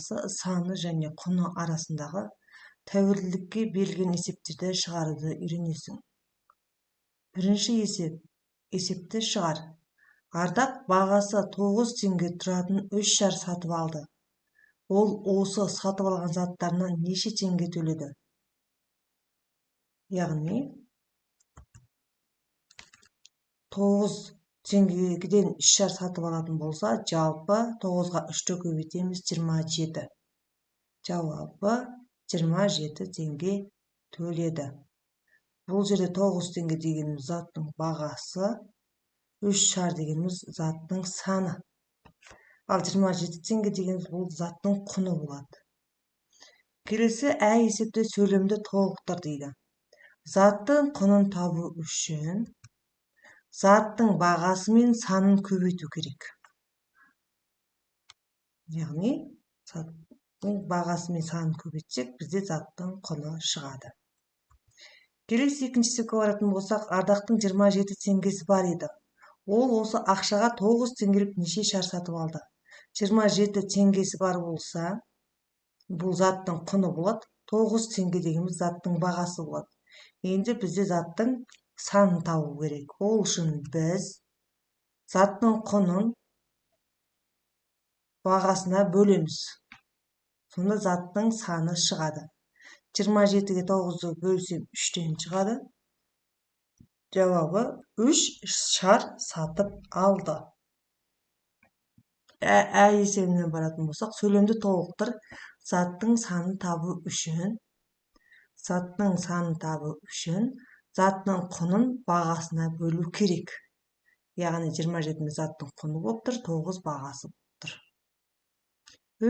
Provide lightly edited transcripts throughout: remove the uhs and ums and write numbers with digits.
бағасы, саны және құны арасындағы тәуелділікке берілген есептерді шығаруды үйренесің. Бірінші есепті шығар. Ардақ бағасы 9 теңге тұратын 3 шар сатып алды. Ол осы сатып алған заттарына неше теңге төледі? Яғни 9 теңгеден 3 шар сатып алатын болса, жалпы 9-ға 3-ті көбейтеміз, 27. Жауабы 27 теңге төледі. Бұл жерде 9 теңге дегеніміз заттың бағасы, 3 шар дегеніміз заттың саны. Ал 27 теңге дегеніміз бұл заттың құны болады. Келесі есепте сөйлемді толықтыр дейді. Заттың құнын табу үшін заттың бағасы мен санын көбейту керек. Яғни, заттың бағасы мен санын көбейтсек, бізде заттың құны шығады. Келесі екінші есепке баратын болсақ, Ардақтың 27 теңгесі бар еді. Ол осы ақшаға 9 теңгелік неше шар сатып алды? 27 теңгесі бар болса, бұл заттың құны болады. 9 теңге дегеніміз заттың бағасы болады. Енді бізде заттың санын табу керек. Ол үшін біз заттың құнын бағасына бөлеміз. Сонда заттың саны шығады. 27-ге 9-ды бөлсем 3-тен шығады. Жауабы 3 шар сатып алды. Есебіне баратын болсақ, сөйлемді толықтыр. Заттың санын табу үшін заттың құнын бағасына бөлу керек. Яғни 27 заттың құны болып тұр, 9 бағасы болып тұр.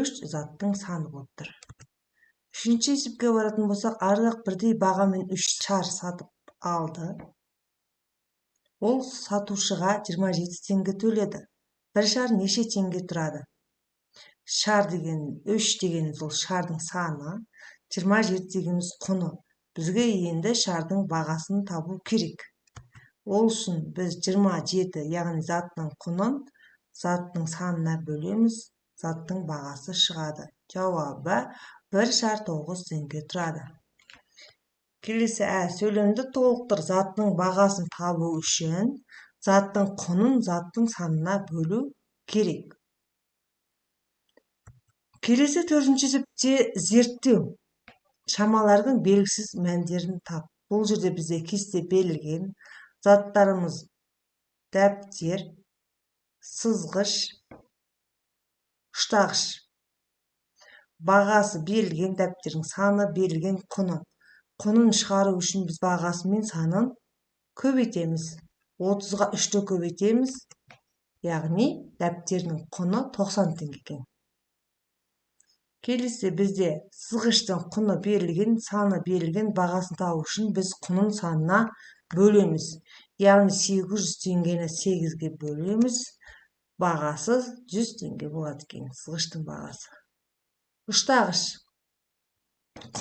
3 заттың саны болып тұр. Үшінші есепке баратын болсақ, Ардақ бірдей бағамен 3 шар сатып алды. Ол сатушыға 27 теңге төледі. Бір шар неше теңге тұрады? Шар деген 3 дегеніміз ол шардың саны, 27 дегеніміз құны. Бізге енді шардың бағасын табу керек. Ол үшін біз 27, яғни заттың құнын заттың санына бөлеміз, заттың бағасы шығады. Жауабы 1 шар 9 теңге тұрады. Келесі сөйлемді толықтыр. Заттың бағасын табу үшін заттың құнын заттың санына бөлу керек. Келесі 4-ші есепте зерттеу. Шамалардың белгісіз мәндерін тап. Бұл жерде бізде кесте берілген. Заттарымыз дәптер, сызғыш, ұштағыш. Бағасы берілген, дәптердің саны берілген, құны. Құнын шығару үшін біз бағасы мен санын көбейтеміз. 30-ға 3-ті көбейтеміз. Яғни дәптердің құны 90 теңге екен. Келесі бізде сызғыштың құны берілген, саны берілген, бағасын табу үшін біз құнын санына бөлеміз. Яғни 800 теңгені 8-ге бөлеміз. Бағасы 100 теңге болады екен, сызғыштың бағасы. Ұштағыш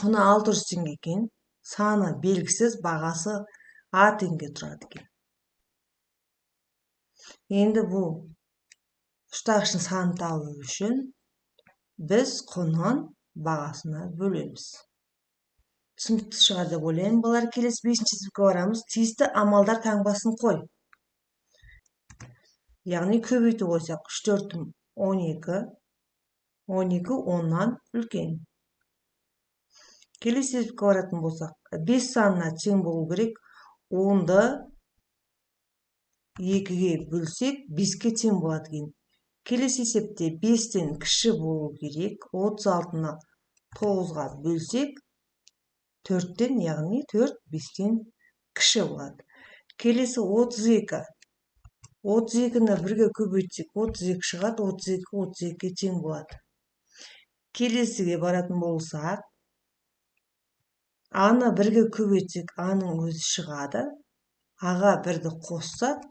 құны 600 теңге екен, саны белгісіз, бағасы А теңге тұрады екен. Енді бұл ұштағыштың санын табу үшін біз құнын бағасына бөлеміз. Түсінікті шығар деп ойлаймын. Балалар, келесі 5-ші есепке барамыз. Тиісті амалдар таңбасын қой. Яғни көбейту қойсақ, 3 4 12 10-нан үлкен. Келесі есепке баратын болсақ, 5 санына тең болу керек. 10-ды 2-ге бөлсек, 5-ке тең болады екен. Келесі есепте 5-тен кіші болу керек. 36-ны 9-ға бөлсек, 4-тен, яғни 4 5-тен кіші болады. Келесі 32. 32-ні 1-ге көбейтсек, 32 шығады. 32 32-ге тең болады. Келесіге баратын болсақ, А-ны 1-ге көбейтсек, А-ның өзі шығады. А-ға 1-ді қоссақ,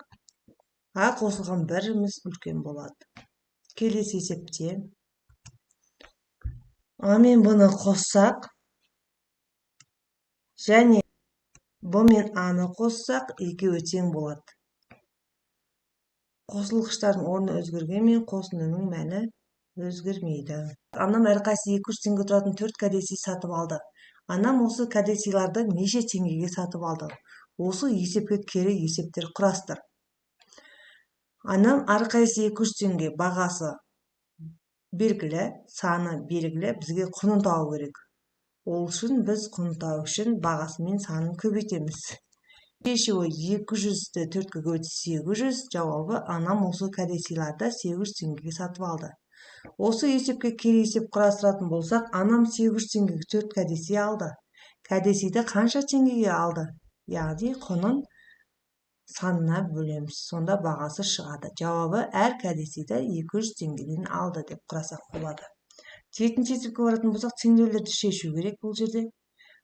А қосылған 1-іміз үлкен болады. Келесі есепте А мен Б-ны қоссақ, және Б мен А-ны қоссақ, екеуі тең болады. Қосылғыштардың орны өзгергенмен қосындының мәні өзгермейді. Анам әрқайсысы 200 теңге тұратын 4 кәдесый сатып алды. Анам осы кәдесыйларды неше теңгеге сатып алды? Осы есепке кері есептер құрастыр. Анам әрқайсысы 200 теңге, бағасы белгілі, саны белгілі, бізге құнын табу керек. Ол үшін біз құнын табу үшін бағасы мен санын көбейтеміз. Шешуі 200-ті 4-ке көбейтсе 800, жауабы анам осы кәдесыйларды 800 теңгеге сатып алды. Осы есепке кері есеп құрастыратын болсақ, анам 800 теңгеге 4 кәдесый алды. Кәдесыйді қанша теңгеге алды? Яғни құнын санына бөлеміз. Сонда бағасы шығады. Жауабы әр кәдесыйді 200 теңгеден алды деп құрасақ болады. 7-ші есепке баратын болсақ, теңдеулерді шешу керек бұл жерде.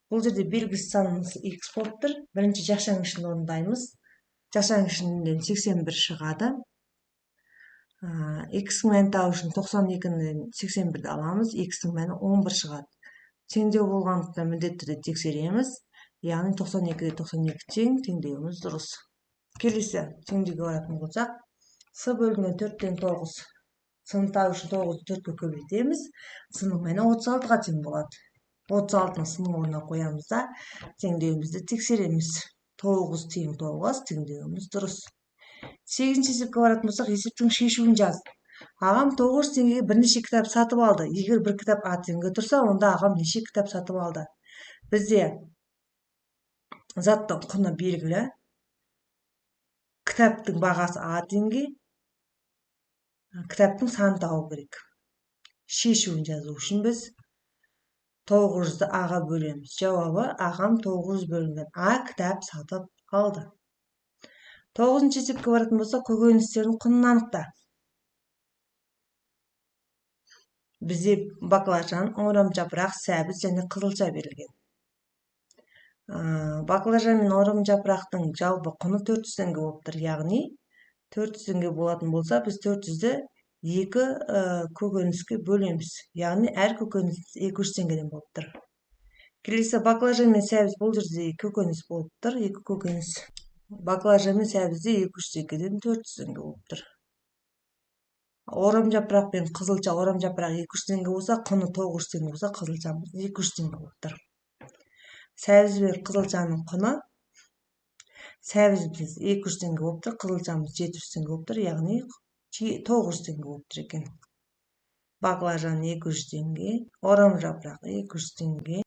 Бұл жерде белгісіз санымыз x болып тұр. Бірінші жақшаң орындаймыз. Жақшаң ішінен 81 шығады. X-ің мәнін табу үшін 92-ден 81-ді аламыз. X-ің мәні 11 шығады. Теңдеу болғандықтан міндетті түрде тексереміз. Яғни 92-де 92 тең, теңдеуіміз дұрыс. Келесі теңдеуге баратын болсақ, с бөлінген 4-тен 9. Сыны табу үшін 9-ды 4-ке көбейтеміз. Сының мәні 36-ға тең болады. 36-ны сының орнына қоямыз да, теңдеуімізді тексереміз. 9 тең 9, теңдеуіміз дұрыс. 8-ші есепке баратын болсақ, есептің шешуін жаз. Ағам 900 теңгеге бірнеше кітап сатып алды. Егер бір кітап А теңге тұрса, онда ағам неше кітап сатып алды? Бізде заттың құны белгілі. Кітаптың бағасы А теңге. Кітаптың санын табу керек. Шешуін жазу үшін біз 900-ды А-ға бөлеміз. Жауабы ағам 900 бөлінген А кітап сатып алды. 9-ші есепке баратын болса, көкөністердің құнын анықта. Бізде баклажан, орамжапырақ, сәбіз және қызылша берілген. Баклажан мен орамжапырақтың жалпы құны 400 теңге болып тұр. Яғни 400 теңге болатын болса, біз 400-ді 2 көкөніске бөлеміз. Яғни әр көкөніс 200 теңгеден болып тұр. Келесі баклажан мен сәбіз, бұл жерде көкөніс болып тұр. 2 көкөніс. Баклажан мен сәбізде 200 теңгеден 400 теңге болып тұр. Орамжапырақ пен қызылша, орамжапырақ 200 теңге болса, құны 900 теңге болса, қызылшамыз 200 теңге болып тұр. Сәбіз бен қызылшаның құны, сәбізіміз 200 теңге болып тұр, қызылшамыз 700 теңге болып тұр, яғни 900 теңге болып тұр екен. Баклажан 200 теңге, орамжапырақ 200 теңге.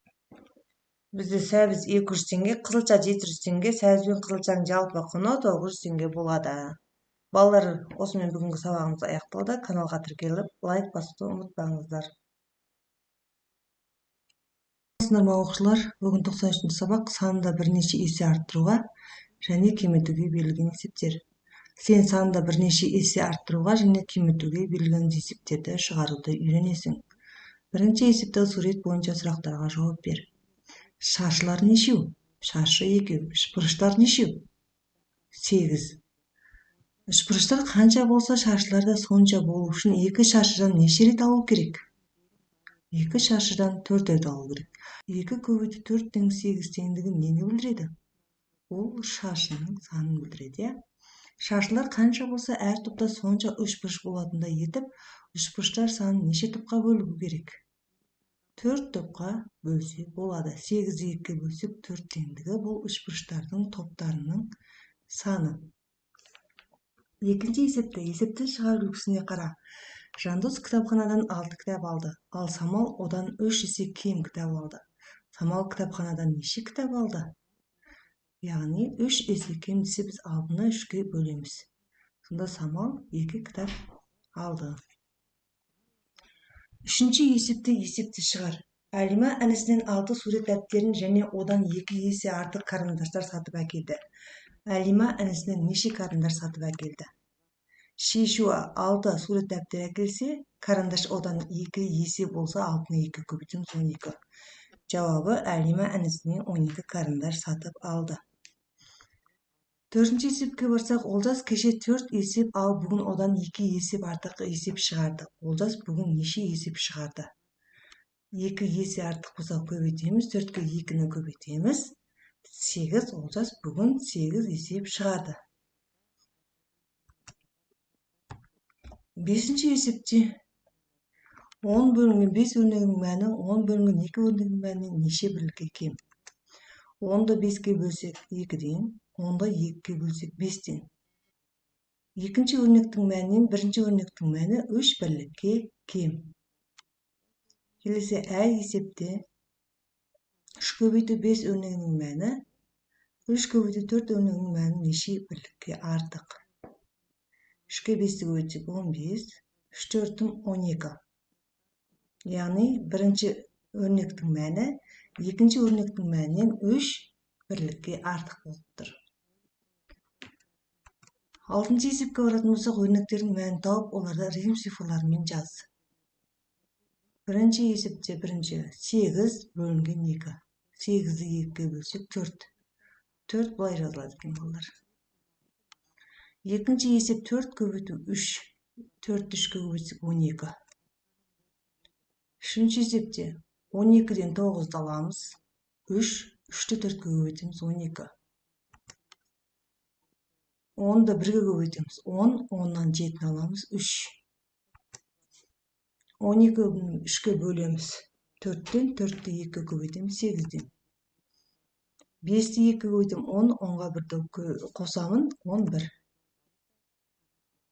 Бізде сәбіз 200 теңге, қызылша 700 теңге, сәбіз бен қызылшаның жалпы құны 900 теңге болады. Балалар, осымен бүгінгі сабағымыз аяқталды. Каналға тіркеліп, лайк басуды ұмытпаңыздар. Сынырма оқушылар, бүгін 93-ші сабақ санында бірнеше есе арттыруға және кемітуге берілген есептер. Сен санында бірнеше есе арттыруға және кемітуге берілген есептерді шығаруды үйренесің. Бірінші есептегі сурет бойынша сұрақтарға жауап бер. Шаршылар нешеу? Шаршы 2. Үшбұрыштар нешеу? 8. Үшбұрыштар қанша болса, шаршылар да сонша болу үшін 2 шаршыдан неше рет алу керек? 2 шаршыдан 4 рет алу керек. 2 көбейту 4 тең 8 теңдігі нені білдіреді? Ол шаршының санын білдіреді. Шаршылар қанша болса, әр топта сонша үшбұрыш болатындай етіп, үшбұрыштар санын неше топқа бөлу керек? 4 топқа бөлсе болады. 8-ді 2-ге бөлсек 4 теңдігі, бұл үшбұрыштардың топтарының саны. Екінші есепті, есептің шығару үлгісіне қара. Жандос кітапханадан 6 кітап алды, ал Самал одан 3 есе кем кітап алды. Самал кітапханадан неше кітап алды? Яғни 3 есе кем десе, біз алдына 3-ге бөлеміз. Сонда Самал 2 кітап алды. Үшінші есепті шығар. Әлима інісінен 6 сурет дәптерін және одан 2 есе артық қарындаштар сатып әкелді. Әлима інісінен неше қарындар сатып әкелді? Шешуі 6 сурет дәптер әкелсе, қарындаш одан 2 есе болса, 6-ны 2 көбейтеміз 12. Жауабы Әлима інісінен 12 қарындар сатып алды. Төртінші есепке барсақ, Олжас кеше 4 есеп, ал бүгін одан 2 есеп артық есеп шығарды. Олжас бүгін неше есеп шығарды? 2 есе артық болса көбейтеміз, 4-ке 2-ні көбейтеміз. 8, Олжас бүгін 8 есеп шығарды. 5-ші есепте 10 бөлінген 5 өрнегінің мәні 10 бөлінген 2 өрнегінің мәнінен неше бірлікке кем? 10-ды 5-ке бөлсек 2-ден, 10-ды 2-ге бөлсек 5-тен. Екінші өрнектің мәнінен бірінші өрнектің мәні 3 бірлікке кем. Келесі әр есепте 3 көбейту 5 өрнегінің мәні 3 көбейту 4 өрнегінің мәні неше бірлікке артық? 3-ке 5-ті көбейтсек 15, 3 4-тің 12. Яғни бірінші өрнектің мәні екінші өрнектің мәнінен 3 бірлікке артық болып тұр. 6-шы есепке баратын болсақ, өрнектердің мәнін тауып, оларды рим цифрларымен жаз. Бірінші есепте 8 бөлінген 2. 8-ді 2-ге бөлсек 4. 4 былай жазылады екен балалар. Екінші есеп 4 көбейту 3. 4-ті 3-ке көбейтсек 12. Үшінші есепте 12-ден 9-ды аламыз. 3, 3-ті 4-ке көбейтеміз 12. 10-ды 1-ге көбейтеміз 10, 10-нан 7-ні аламыз 3. 12-ні 3-ке бөлеміз 4-тен, 4-ті 2-ге көбейтеміз 8-ден. 5-ті 2-ге көбейтем 10, 10-ға 1-ді қосамын 11.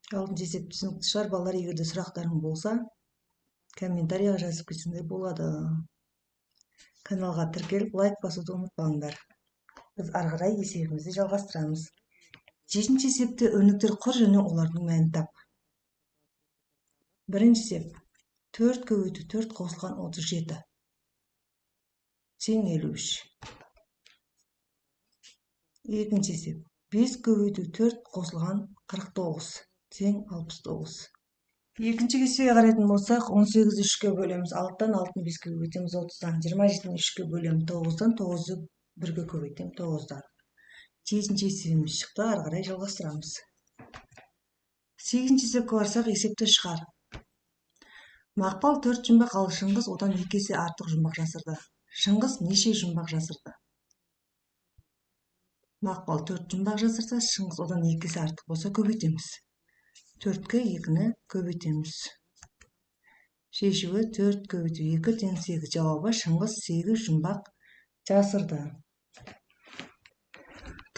6-шы есеп түсінікті шығар балалар, егерде сұрақтарың болса, комментарийға жазып кетсеңдер болады. Каналға тіркеліп, лайк басуды ұмытпаңдар. Біз ары қарай есебімізді жалғастырамыз. 7-ші есепте өрнектер құр және олардың мәнін тап. Бірінші есеп 4 көбейту 4 қосылған 37 тең 53. Екінші есеп 5 көбейту 4 қосылған 49 тең 69. Екінші кестеге қарайтын болсақ, 18-ді 3-ке бөлеміз 6-дан, 6-ны 5-ке көбейтеміз 30-дан, 27-ні 3-ке бөлеміз 9-дан, 9-ды 1-ге көбейтеміз 9-дан. 7-ші есебіміз шықты, ары қарай жалғастырамыз. 8-ші есепке барсақ, есепті шығар. Мақпал 4 жұмбақ, ал Шыңғыс одан 2 есе артық жұмбақ жасырды. Шыңғыс неше жұмбақ жасырды? Мақпал 4 жұмбақ жасырса, Шыңғыс одан 2 есе артық болса көбейтеміз. 4-ке 2-ні көбейтеміз. Шешуі 4 көбейту 2 тең 8. Жауабы Шыңғыс 8 жұмбақ жасырды.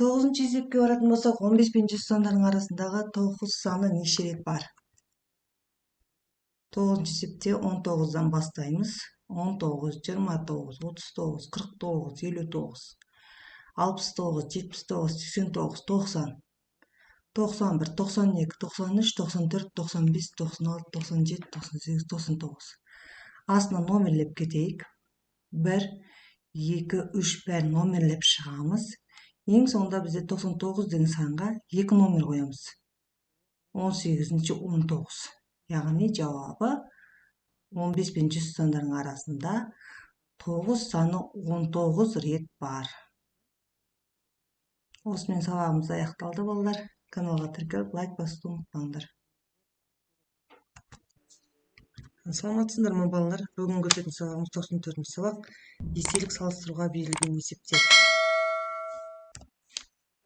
9-шы есепке баратын болсақ, 15 пен 100 сандардың арасындағы 9 саны неше рет бар? 9-шы есепте 19-дан бастаймыз. 19, 29, 39, 49, 59, 69, 79, 89, 90. 91, 92, 93, 94, 95, 96, 97, 98, 99. Астына номерлеп кетейік. 1, 2, 3 бәрін номерлеп шығамыз. Ең соңында бізде 99 деген санға 2 номер қоямыз. 18-ші 19. Яғни жауабы 15 пен 100 сандарының арасында 9 саны 19 рет бар. Осымен сабағымыз аяқталды балалар. Каналға тіркеліп, лайк басуды ұмытпаңдар. Саламатсыздар ма балалар? Бүгін өтетін сабағымыз 94-ші сабақ. Еселік салыстыруға берілген есептер.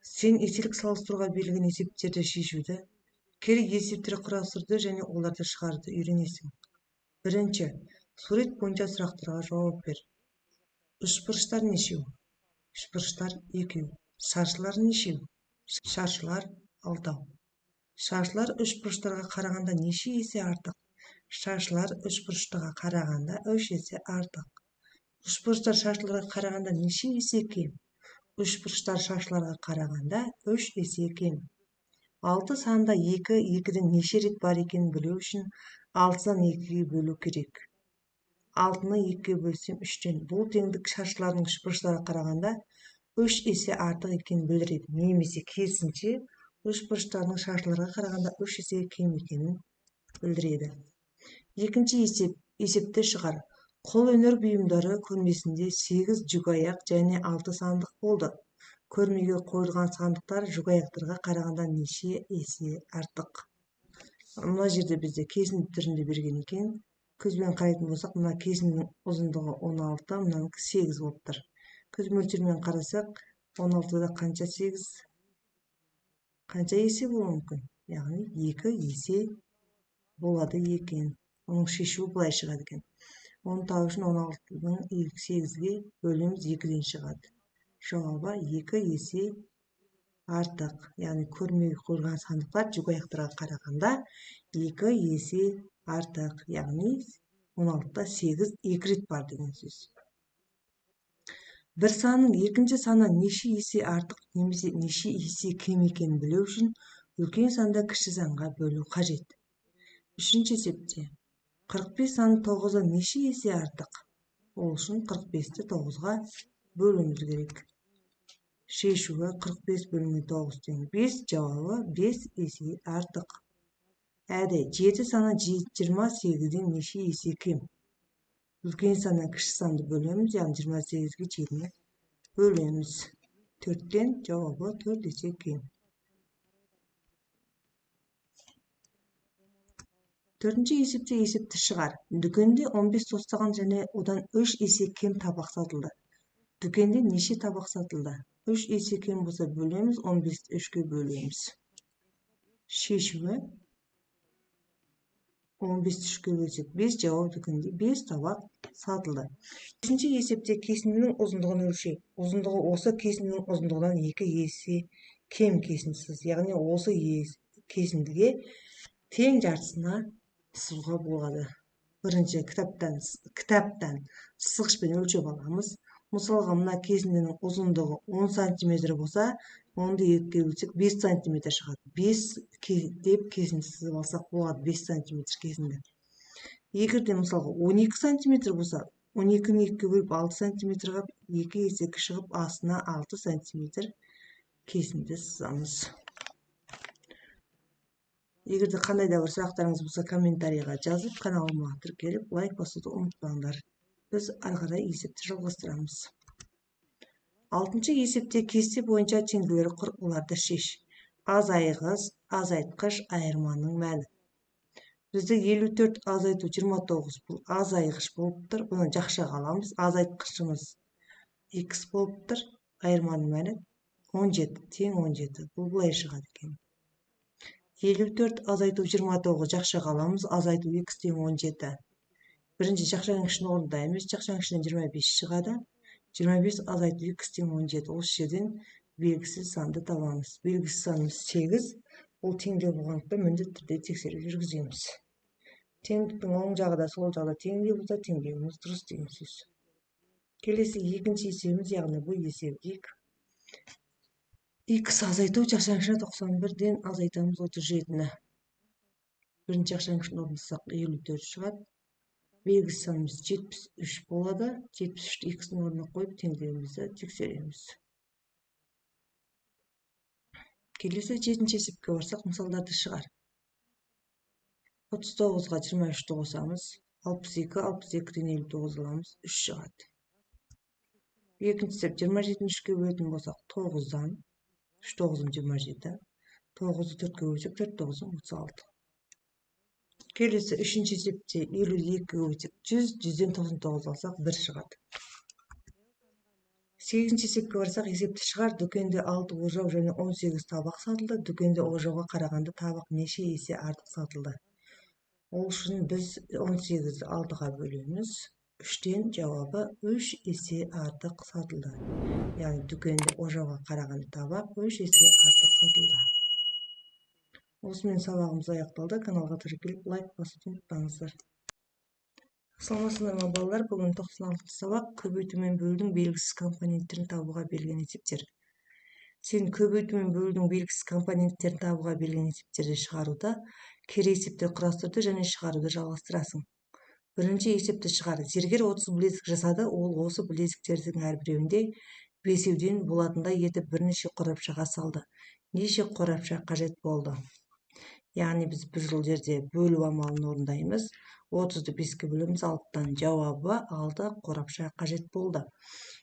Сен еселік салыстыруға берілген есептерді шешуді, керек есептер құрастыруды және оларды шығаруды үйренесің. Бірінші, сурет бойынша сұрақтарға жауап бер. Үшбұрыштар нешеу? Үшбұрыштар 2. Шаршылар нешеу? Шаршылар 6. Шаршылар үшбұрыштарға қарағанда неше есе артық? Шаршылар үшбұрыштарға қарағанда 3 есе артық. Үшбұрыштар шаршыларға қарағанда неше есе кем? Үшбұрыштар шаршыларға қарағанда 3 есе кем. 6 санында 2, 2-ден неше рет бар екенін білу үшін 6-дан 2-ге бөлу керек. 6-ны 2-ге бөлсем 3-тен. Бұл теңдік шаршылардың үшбұрыштарға қарағанда 3 есе артық екенін білдіреді. Немесе керісінше үшбұрыштардың шаршыларға қарағанда 3 есе кем екенін білдіреді. Екінші есепті шығар. Қолөнер бұйымдары көрмесінде 8 жүкаяқ және 6 сандық болды. Көрмеге қойылған сандықтар жүкаяқтарға қарағанда неше есе артық? Мына жерде бізде кесінді түрінде берген екен. Көзбен қарайтын болсақ, мына кесіндің ұзындығы 16, мынанікі 8 болып тұр. Көз мөлшермен қарасақ, 16-да қанша 8? Қанша есе болуы мүмкін? Яғни 2 есе болады екен. Оның шешуі былай шығады екен. Оны табу үшін 16-ның 8-ге бөлеміз 2-ден шығады. Жауабы 2 есе артық. Яғни көрмеге қойылған сандықтар жүк аяқтарға қарағанда 2 есе артық. Яғни 16-та 8 2 рет бар деген сөз. Бір санның екінші саннан неше есе артық немесе неше есе кем екенін білу үшін үлкен санды кіші санға бөлу қажет. Үшінші есепте 45 саны 9-дан неше есе артық? Ол үшін 45-ті 9-ға бөлуіміз керек. Шешуі 45 бөлінген 9 тең 5, жауабы 5 есе артық. Әді 7 саны 28-ден неше есе кем? Үлкен саннан кіші санды бөлеміз, яғни 28-ге 7-ні бөлеміз. 4-тен жауабы 4 есе кем. Төртінші есепте есепті шығар. Дүкенде 15 тостаған және одан 3 есе кем табақ сатылды. Дүкенде неше табақ сатылды? 3 есе кем болса бөлеміз, 15-ті 3-ке бөлеміз. Шешуі 15-ті 3-ке бөлсек 5, жауап дүкенде 5 табақ сатылды. Үшінші есепте кесіндінің ұзындығын өлшейік. Ұзындығы осы кесіндінің ұзындығынан 2 есе кем кесіндісіз. Яғни осы кесіндіге тең жартысына сызуға болады. Бірінші кітаптан сызғышпен өлшеп аламыз. Мысалға, мына кесіндінің ұзындығы 10 см болса, онды 2-ге бөлсек 5 см шығады. 5 деп кесінді сызып алсақ болады, 5 см кесінді. Егерде мысалға 12 см болса, 12-ні 2-ге бөліп 6 см-ға 2 есе кіші қылып астына 6 см кесінді сызамыз. Егерде қандай да бір сұрақтарыңыз болса, комментарийға жазып, каналыма тіркеліп, лайк басуды ұмытпаңдар. Біз ары қарай есепті жалғастырамыз. 6-шы есепте кесте бойынша теңдеулер құр, оларды шеш. Азайғыз, азайтқыш, айырманың мәні. Бізде 54 азайту 29 бұл азайғыш болып тұр. Бұны жақшаға аламыз. Азайтқышымыз x болып тұр. Айырманың мәні 17 тең 17. Бұл былай шығады екен. 54 азайту 29 жақшаға аламыз. Азайту x тең 17. Бірінші жақшаның ішін орындаймыз. Жақшаның ішінен 25 шығады. 25 азайту x тең 17. Осы жерден белгісіз санды табамыз. Белгісіз санымыз 8. Ол теңдеу болғандықтан міндетті түрде тексеру жүргіземіз. Теңдіктің оң жағы да сол жағы да теңдеу болса, теңдеуіміз дұрыс деген сөз. Келесі екінші есебіміз, яғни бұл есеп дейік. X азайту жақшаның ішіне 91-ден азайтамыз 37-ні. Бірінші жақшаның ішін орындасақ 54 шығады. Белгісіз санымыз 73 болады. 73-ті x-ның орнына қойып теңдеуімізді тексереміз. Келесі 7-ші есепке барсақ, мысалдарды шығар. 39-ға 23-ті қосамыз. 62-ден 59 аламыз. 3 шығады. Екінші есеп 27-ні 3-ке бөлетін болсақ, 9-дан 3 9-ым 27. 9-ды 4-ке бөлсек, 4 9-ым 36. Келесі үшінші есепте 52-ге бөлсек 100, 100-ден 99 алсақ 1 шығады. 8-ші есепке барсақ, есепті шығар. Дүкенде 6 ожау және 18 табақ сатылды. Дүкенде ожауға қарағанда табақ неше есе артық сатылды? Ол үшін біз 18-ді 6-ға бөлеміз. 3-тен жауабы 3 есе артық сатылды. Яғни дүкенде ожауға қарағанда табақ 3 есе артық сатылды. Осымен сабағымыз аяқталды. Каналға тіркеліп, лайк басуды ұмытпаңыздар. Саламатсыздар ма балалар? Бүгін 96-шы сабақ көбейту мен бөлудің белгісіз компоненттерін табуға берілген есептер. Сен көбейту мен бөлудің белгісіз компоненттерін табуға берілген есептерді шығаруда керек есептер құрастыруды және шығаруды жалғастырасың. Бірінші есепті шығар. Зергер 30 білезік жасады. Ол осы білезіктердің әрбіреуінде бесеуден болатындай етіп бірнеше қорапшаға салды. Неше қорапша қажет болды? Яғни біз бір жерде бөлу амалын орындаймыз. 30-ды 5-ке бөлеміз, 6-тан жауабы 6 қорапша қажет болды.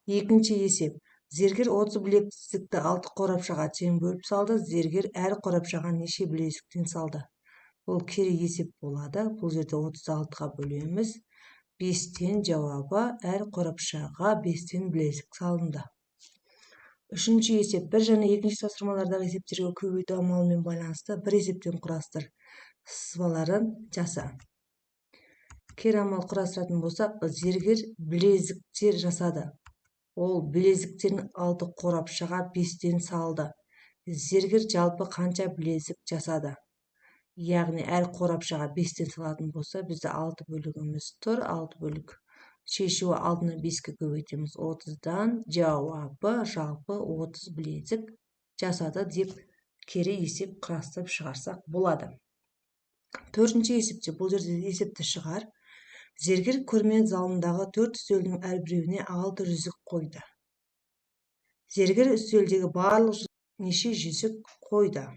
Екінші есеп. Зергер 30 білезікті 6 қорапшаға тең бөліп салды. Зергер әр қорапшаға неше білезіктен салды? Ол керек есеп болады. Бұл жерде 36-ға бөлеміз. 5-тен жауабы әр қорапшаға 5-тен білезік салынды. Үшінші есеп. Бір және екінші салыстырмалардағы есептерге көбейту амалымен байланысты бір есептен құрастыр. Сызбаларын жаса. кері амал құрастыратын болсақ, зергер білезіктер жасады. Ол білезіктерін алды қорапшаға 5-тен салды. Зергер жалпы қанша білезік жасады? Яғни әр қорапшаға 5-тен салатын болса, бізде 6 бөлігіміз тұр. 6 бөлік. Шешуі алдына 5-ке көбейтеміз. 30-дан жауабы жалпы 30 білезік жасады деп кері есеп құрастырып шығарсақ болады. Төртінші есепте, бұл жерде есепті шығар. Зергер көрме залындағы 4 үстелдің әрбіреуіне 6 жүзік қойды. Зергер үстелдегі барлық неше жүзік қойды?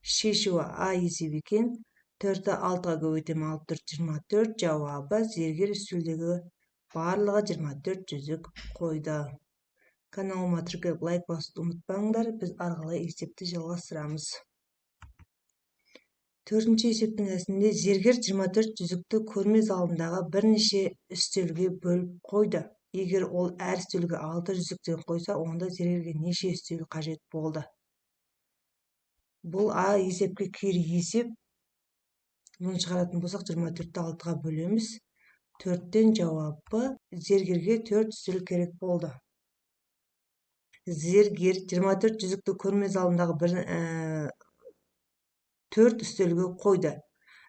Шешуі А есеп екен. 4-ті 6-ға көбейтем, 6 4 24. Жауабы зергер үстелдегі барлығы 24 жүзік қойды. Каналыма тіркеліп лайк басуды ұмытпаңдар. Біз арғылай есепті жалғастырамыз. Төртінші есептің әсінде зергер 24 жүзікті көрме залындағы бірнеше үстелге бөліп қойды. Егер ол әр үстелге 6 жүзіктен қойса, онда зергерге неше үстел қажет болды? Бұл А есепке кері есеп. Мұны шығаратын болсақ, 24-ті 6-ға бөлеміз. 4-тен жауабы зергерге 4 үстел керек болды. Зергер 24 жүзікті көрме залындағы 4 үстелге қойды.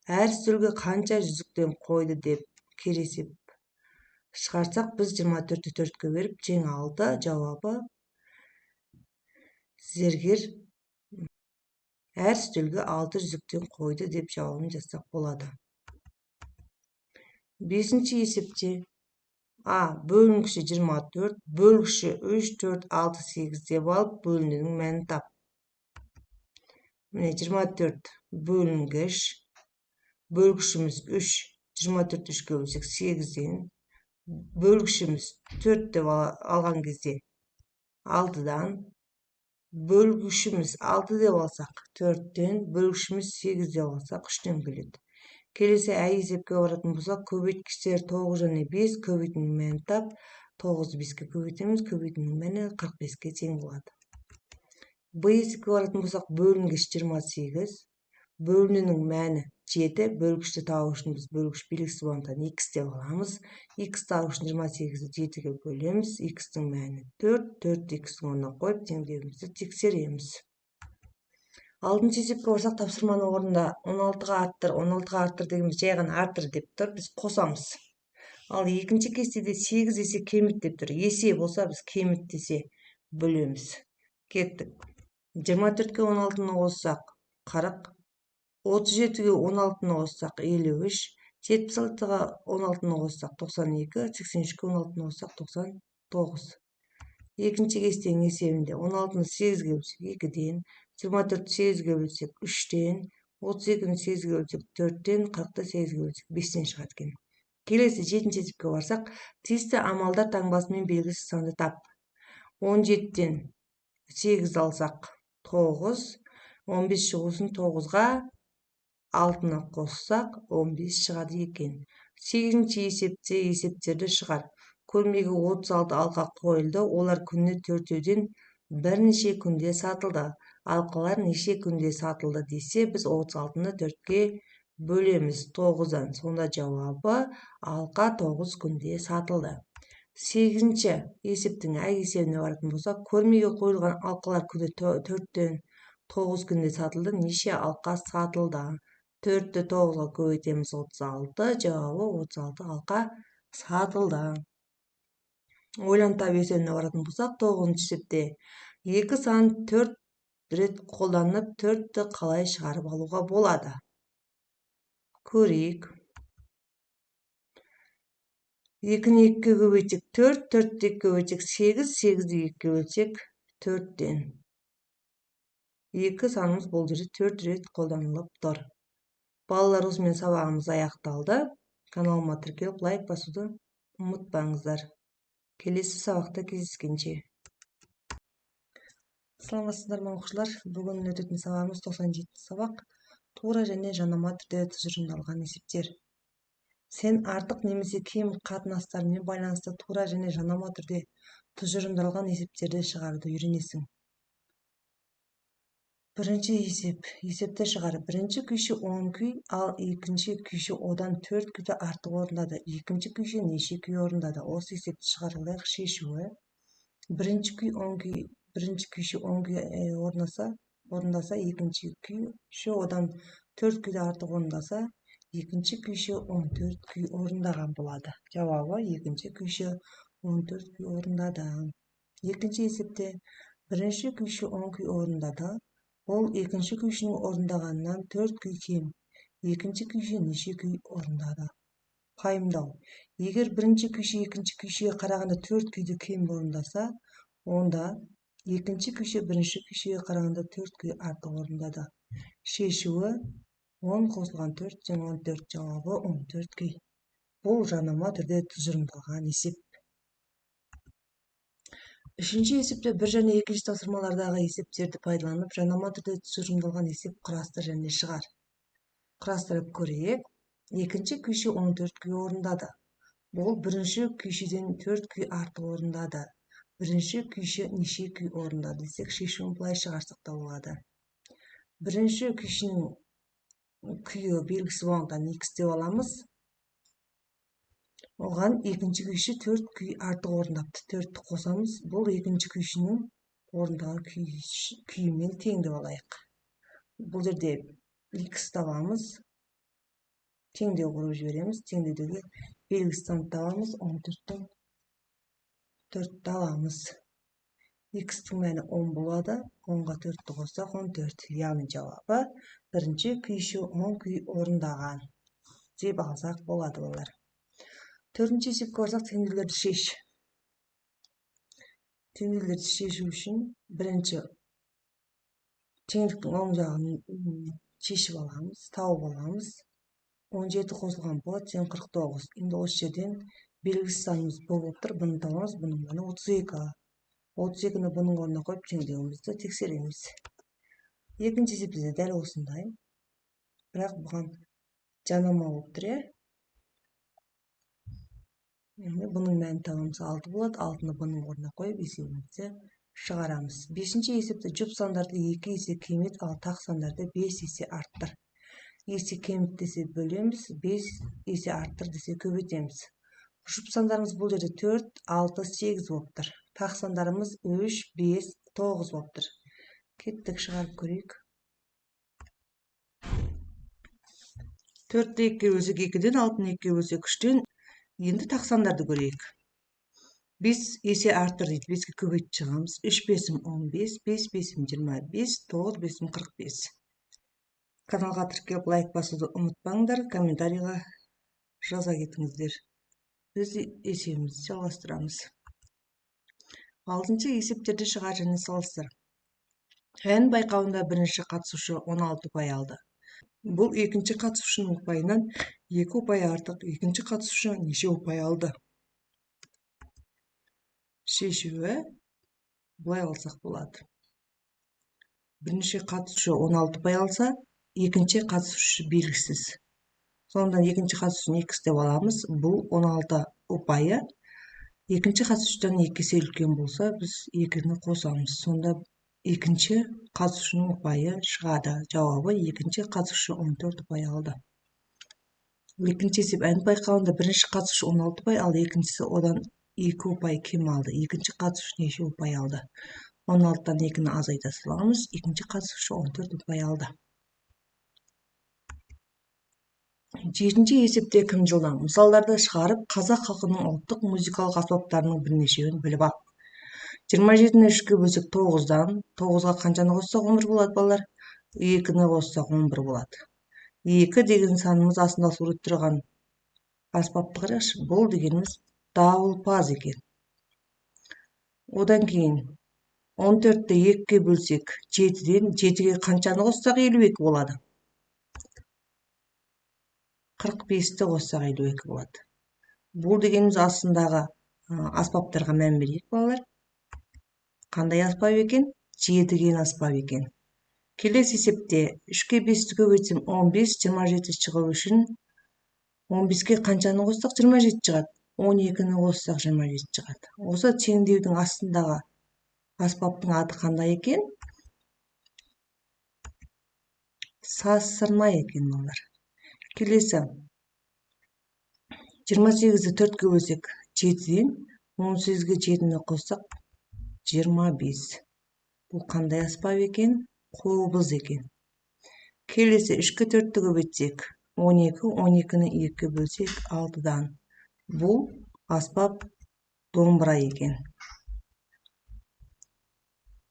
Әр үстелге қанша жүзіктен қойды деп кері есеп шығарсақ, біз 24-ті 4-ке беріп тең алды. Жауабы зергер әр үстелге 6 жүзіктен қойды деп жауабын жазсақ болады. Бесінші есепте А бөлінгіші 24, бөлгіші 3, 4, 6, 8 деп алып, бөлінудің мәнін тап. Міне 24 бөлінгіш, бөлгішіміз 3, 24 3-ке бөлсек 8-ден, бөлгішіміз 4 деп алған кезде 6-дан, бөлгішіміз 6 деп алсақ 4-тен, бөлгішіміз 8 деп алсақ 3-тен келеді. Келесі А есепке баратын болсақ, көбейткіштер 9 және 5, көбейтінің мәнін тап. 9 5-ке көбейтеміз, көбейтінің мәні 45-ке тең болады. Б есепке баратын болсақ, бөлінгіш 28, бөлінудің мәні 7, бөлгішті табу үшін біз бөлгіш белгісі болғандықтан x деп аламыз. X табу үшін 28-ді 7-ге бөлеміз, x-тің мәні 4, 4 x-тің орнына қойып теңдеуімізді тексереміз. Алтыншы есепке барсақ, тапсырманы орында 16-ға арттыр, 16-ға арттыр дегеніміз жай ғана арттыр деп тұр, біз қосамыз. Ал екінші кестеде 8 есе кеміт деп тұр. Есе болса, біз кеміт десе бөлеміз. Кеттік. 24-ке 16-ны қоссақ 40, 37-ге 16-ны қоссақ 53, 76-ға 16-ны қоссақ 92, 83-ке 16-ны қоссақ 99. Екінші кестенің есебінде 16-ны 8-ге бөлсек 2-ден, 24-ті 8-ге бөлсек 3-тен, 32-ні 8-ге бөлсек 4-тен, 40-ті 8-ге бөлсек 5-тен шығады екен. Келесі 7-ші есепке барсақ, тиісті амалдар таңбасымен белгісіз санды тап. 17-тен 8 алсақ 9, 15 шығусын 9-ға 6-ны қоссақ 15 шығады екен. 8-ші есепте есептерді шығар. Көрмеге 36 алқа қойылды, олар күніне 4-ден бірнеше күнде сатылды. Алқалар неше күнде сатылды десе, біз 36-ны 4-ке бөлеміз 9-дан. Сонда жауабы алқа 9 күнде сатылды. 8-ші есептің А есебіне баратын болса, көрмеге қойылған алқалар күні 4-тен 9 күнде сатылды. Неше алқа сатылды? 4-ті 9-ға көбейтеміз 36, жауабы 36 алқа сатылды. Ойлан тап есебіне баратын болсақ, 9-ші есепте 2 сан 4 рет қолданып, 4-ті қалай шығарып алуға болады? Көрейік. 2-ні 2-ке көбейтсек 4, 4-ті 2-ке көбейтсек 8, 8-ді 2-ке бөлсек 4-тен. 2 санымыз бұл жерде 4 рет қолданылып тұр. Балалар, осымен сабағымыз аяқталды. Каналыма тіркеліп лайк басуды ұмытпаңыздар. Келесі сабақта кездескенше. Саламатсыздар ма оқушылар? Бүгін өтетін сабағымыз 97 сабақ. Тура және жанама түрде тұжырымдалған есептер. Сен артық немесе кем қатынастарымен байланысты тура және жанама түрде тұжырымдалған есептерді шығаруды үйренесің. Бірінші есепте шығар. Бірінші күйші 10 күй, ал екінші күйші одан 4 күйді артық орындады. Екінші күйші неше күй орындады? Осы есепті шығарылайық. Шешуі. Бірінші күйші 10 күй орындаса, екінші күйші одан 4 күйді артық орындаса, екінші күйші 14 күй орындаған болады. Жауабы екінші күйші 14 күй орындады. Екінші есепте бірінші күйші 10 күй орындады. Ол екінші күйшінің орындағанынан 4 күй кем. Екінші күйші неше күй орындады? Пайымдау. Егер бірінші күйші екінші күйшіге қарағанда 4 күйді кем орындаса, онда екінші күйші бірінші күйшіге қарағанда 4 күй артық орындады. Шешуі 10 қосылған 4 және 14. Жауабы 14 күй. Бұл жанама түрде тұжырымдалған есеп. Үшінші есепте бір және екінші тапсырмалардағы есептерді пайдаланып, жанама түрде тұжырымдалған есеп құрастыр және шығар. Құрастырып көрейік. Екінші күйші 14 күй орындады. Бұл бірінші күйшіден 4 күй артық орындады. Бірінші күйші неше күй орындады десек, шешуін былай шығарсақ та болады. Бірінші күйшінің күйі белгісі болғандықтан x деп аламыз. Оған екінші күйші 4 күй артық орындапты. 4-ті қосамыз. Бұл екінші күйшінің орындаған күйімен тең деп алайық. Бұл жерде x табамыз. Теңдеу құрып жібереміз. Теңдеудегі белгісі санды табамыз. 14-тен 4-ті аламыз. X-тің мәні 10 болады. 10-ға 4-ті қоссақ 14. Яғни жауабы бірінші күйші 10 күй орындаған деп алсақ болады олар. Төртінші есепке барсақ, теңдеулерді шеш. Теңдеулерді шешу үшін бірінші теңдіктің оң жағын шешіп аламыз, тауып аламыз. 17 қосылған болады, 49. Енді осы жерден белгісіз санымыз болып тұр. Бұны табамыз, бұның мәні 32. 32-ні бұның орнына қойып теңдеуімізді тексереміз. Екінші есепте де дәл осындай. Бірақ бұған жанама болып тұр. Бұның мәні табамыз 6 болады. 6-ны бұның орнына қойып есебімізді шығарамыз. Бесінші есепте жұп сандарды 2 есе кемет, ал тақ сандарды 5 есе арттыр. Есе кемет десе бөлеміз, 5 есе арттыр десе көбейтеміз. Жұп сандарымыз бұл жерде 4, 6, 8 болып тұр. Тақ сандарымыз 3, 5, 9 болып тұр. Кеттік, шығарып көрейік. 4-ті 2-ге бөлсек 2-ден, 6-ны 2-ге бөлсек 3-тен. Енді тақ сандарды көрейік. 5 есе арттыр дейді. 5-ке көбейтіп шығамыз. 3 5-ім 15, 5 5-ім 25, 9 5-ім 45. Каналға тіркеліп лайк басуды ұмытпаңдар, комментарийға жаза кетіңіздер. Біз есебімізді жалғастырамыз. 6-шы есептерді шығар және салыстыр. Ән байқауында бірінші қатысушы 16 ұпай алды. Бұл екінші қатысушының ұпайынан 2 ұпай артық. Екінші қатысушы неше ұпай алды? Шешуі былай алсақ болады. Бірінші қатысушы 16 ұпай алса, екінші қатысушы белгісіз. Сондан екінші қатысушыны x деп аламыз. Бұл 16 ұпайы. Екінші қатысушыдан 2 есе үлкен болса, біз 2-ні қосамыз. Сонда екінші қатысушының ұпайы шығады. Жауабы екінші қатысушы 14 ұпай алды. Екінші есеп ән байқауында бірінші қатысушы 16 ұпай, ал екіншісі одан 2 ұпай кем алды. Екінші қатысушы неше ұпай алды? 16-тан 2-ні азайта саламыз. Екінші қатысушы 14 ұпай алды. Жетінші есепте кім жылдам? Мысалдарды шығарып, қазақ халқының ұлттық музыкалық аспаптарының бірнешеуін біліп ал. 27-ні 3-ке бөлсек 9-дан, 9-ға қаншаны қоссақ 11 болады балалар? 2-ні қоссақ 11 болады. 2 деген санымыз астында сурет тұрған аспапты қарашы. Бұл дегеніміз дауылпаз екен. Одан кейін 14-ті 2-ке бөлсек 7-ден, 7-ге қаншаны қоссақ 52 болады? 45-ті қоссақ 52 болады. Бұл дегеніміз астындағы аспаптарға мән берейік балалар. Қандай аспап екен? 7-ген аспап екен. Келесі есепте 3-ке 5-ті көбейтсем 15, 27 шығу үшін 15-ке қаншаны қоссақ 27 шығады. 12-ні қоссақ 27 шығады. Осы теңдеудің астындағы аспаптың аты қандай екен? салыстырма екен балдар. Келесі 28-ді 4-ке бөлсек 7-ден, 18-ге 7-ні қоссақ 25. Бұл қандай аспап екен? Қобыз екен. Келесі 3-ке 4-ті көбейтсек 12, 12-ні 2-ке бөлсек 6-дан. Бұл аспап домбыра екен.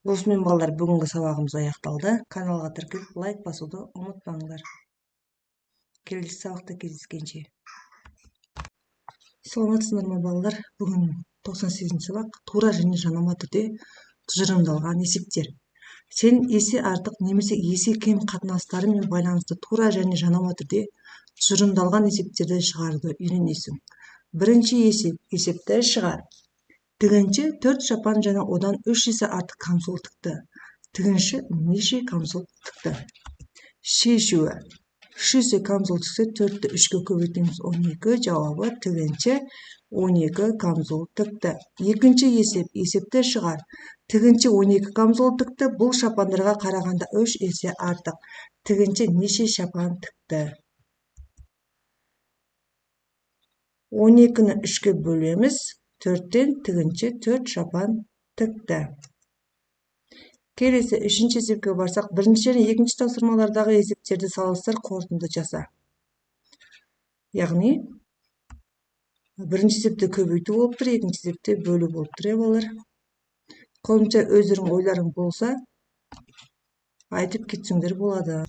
Осымен балдар, бүгінгі сабағымыз аяқталды. Каналға тіркеліп лайк басуды ұмытпаңдар. Келесі сабақта кездескенше. Саламатсыздар ма балдар? Бүгін 98-ші сабақ тура және жанама түрде тұжырымдалған есептер. Сен есе артық немесе есе кем қатынастарымен байланысты тура және жанама түрде тұжырымдалған есептерді шығаруды үйренесің. Бірінші есепті шығар. Тігінші 4 шапан және одан 3 есе артық камзол тікті. Тігінші неше камзол тікті? Шешуі. 3 есе камзол тіксе 4-ті 3-ке көбейтеміз 12. Жауабы тігінші 12 камзол тікті. Екінші есепті шығар. Тігінші 12 камзол тікті. Бұл шапандарға қарағанда 3 есе артық. Тігінші неше шапан тікті? 12-ні 3-ке бөлеміз. 4-тен тігінші 4 шапан тікті. Келесі 3-ші есепке барсақ, бірінші және екінші тапсырмалардағы есептерді салыстыр, қорытынды жаса. Яғни, бірінші есепте көбейту болып тұр, екінші есепте бөлу болып тұр, балалар. Қолымша өздерің ойларың болса, айтып кетсеңдер болады.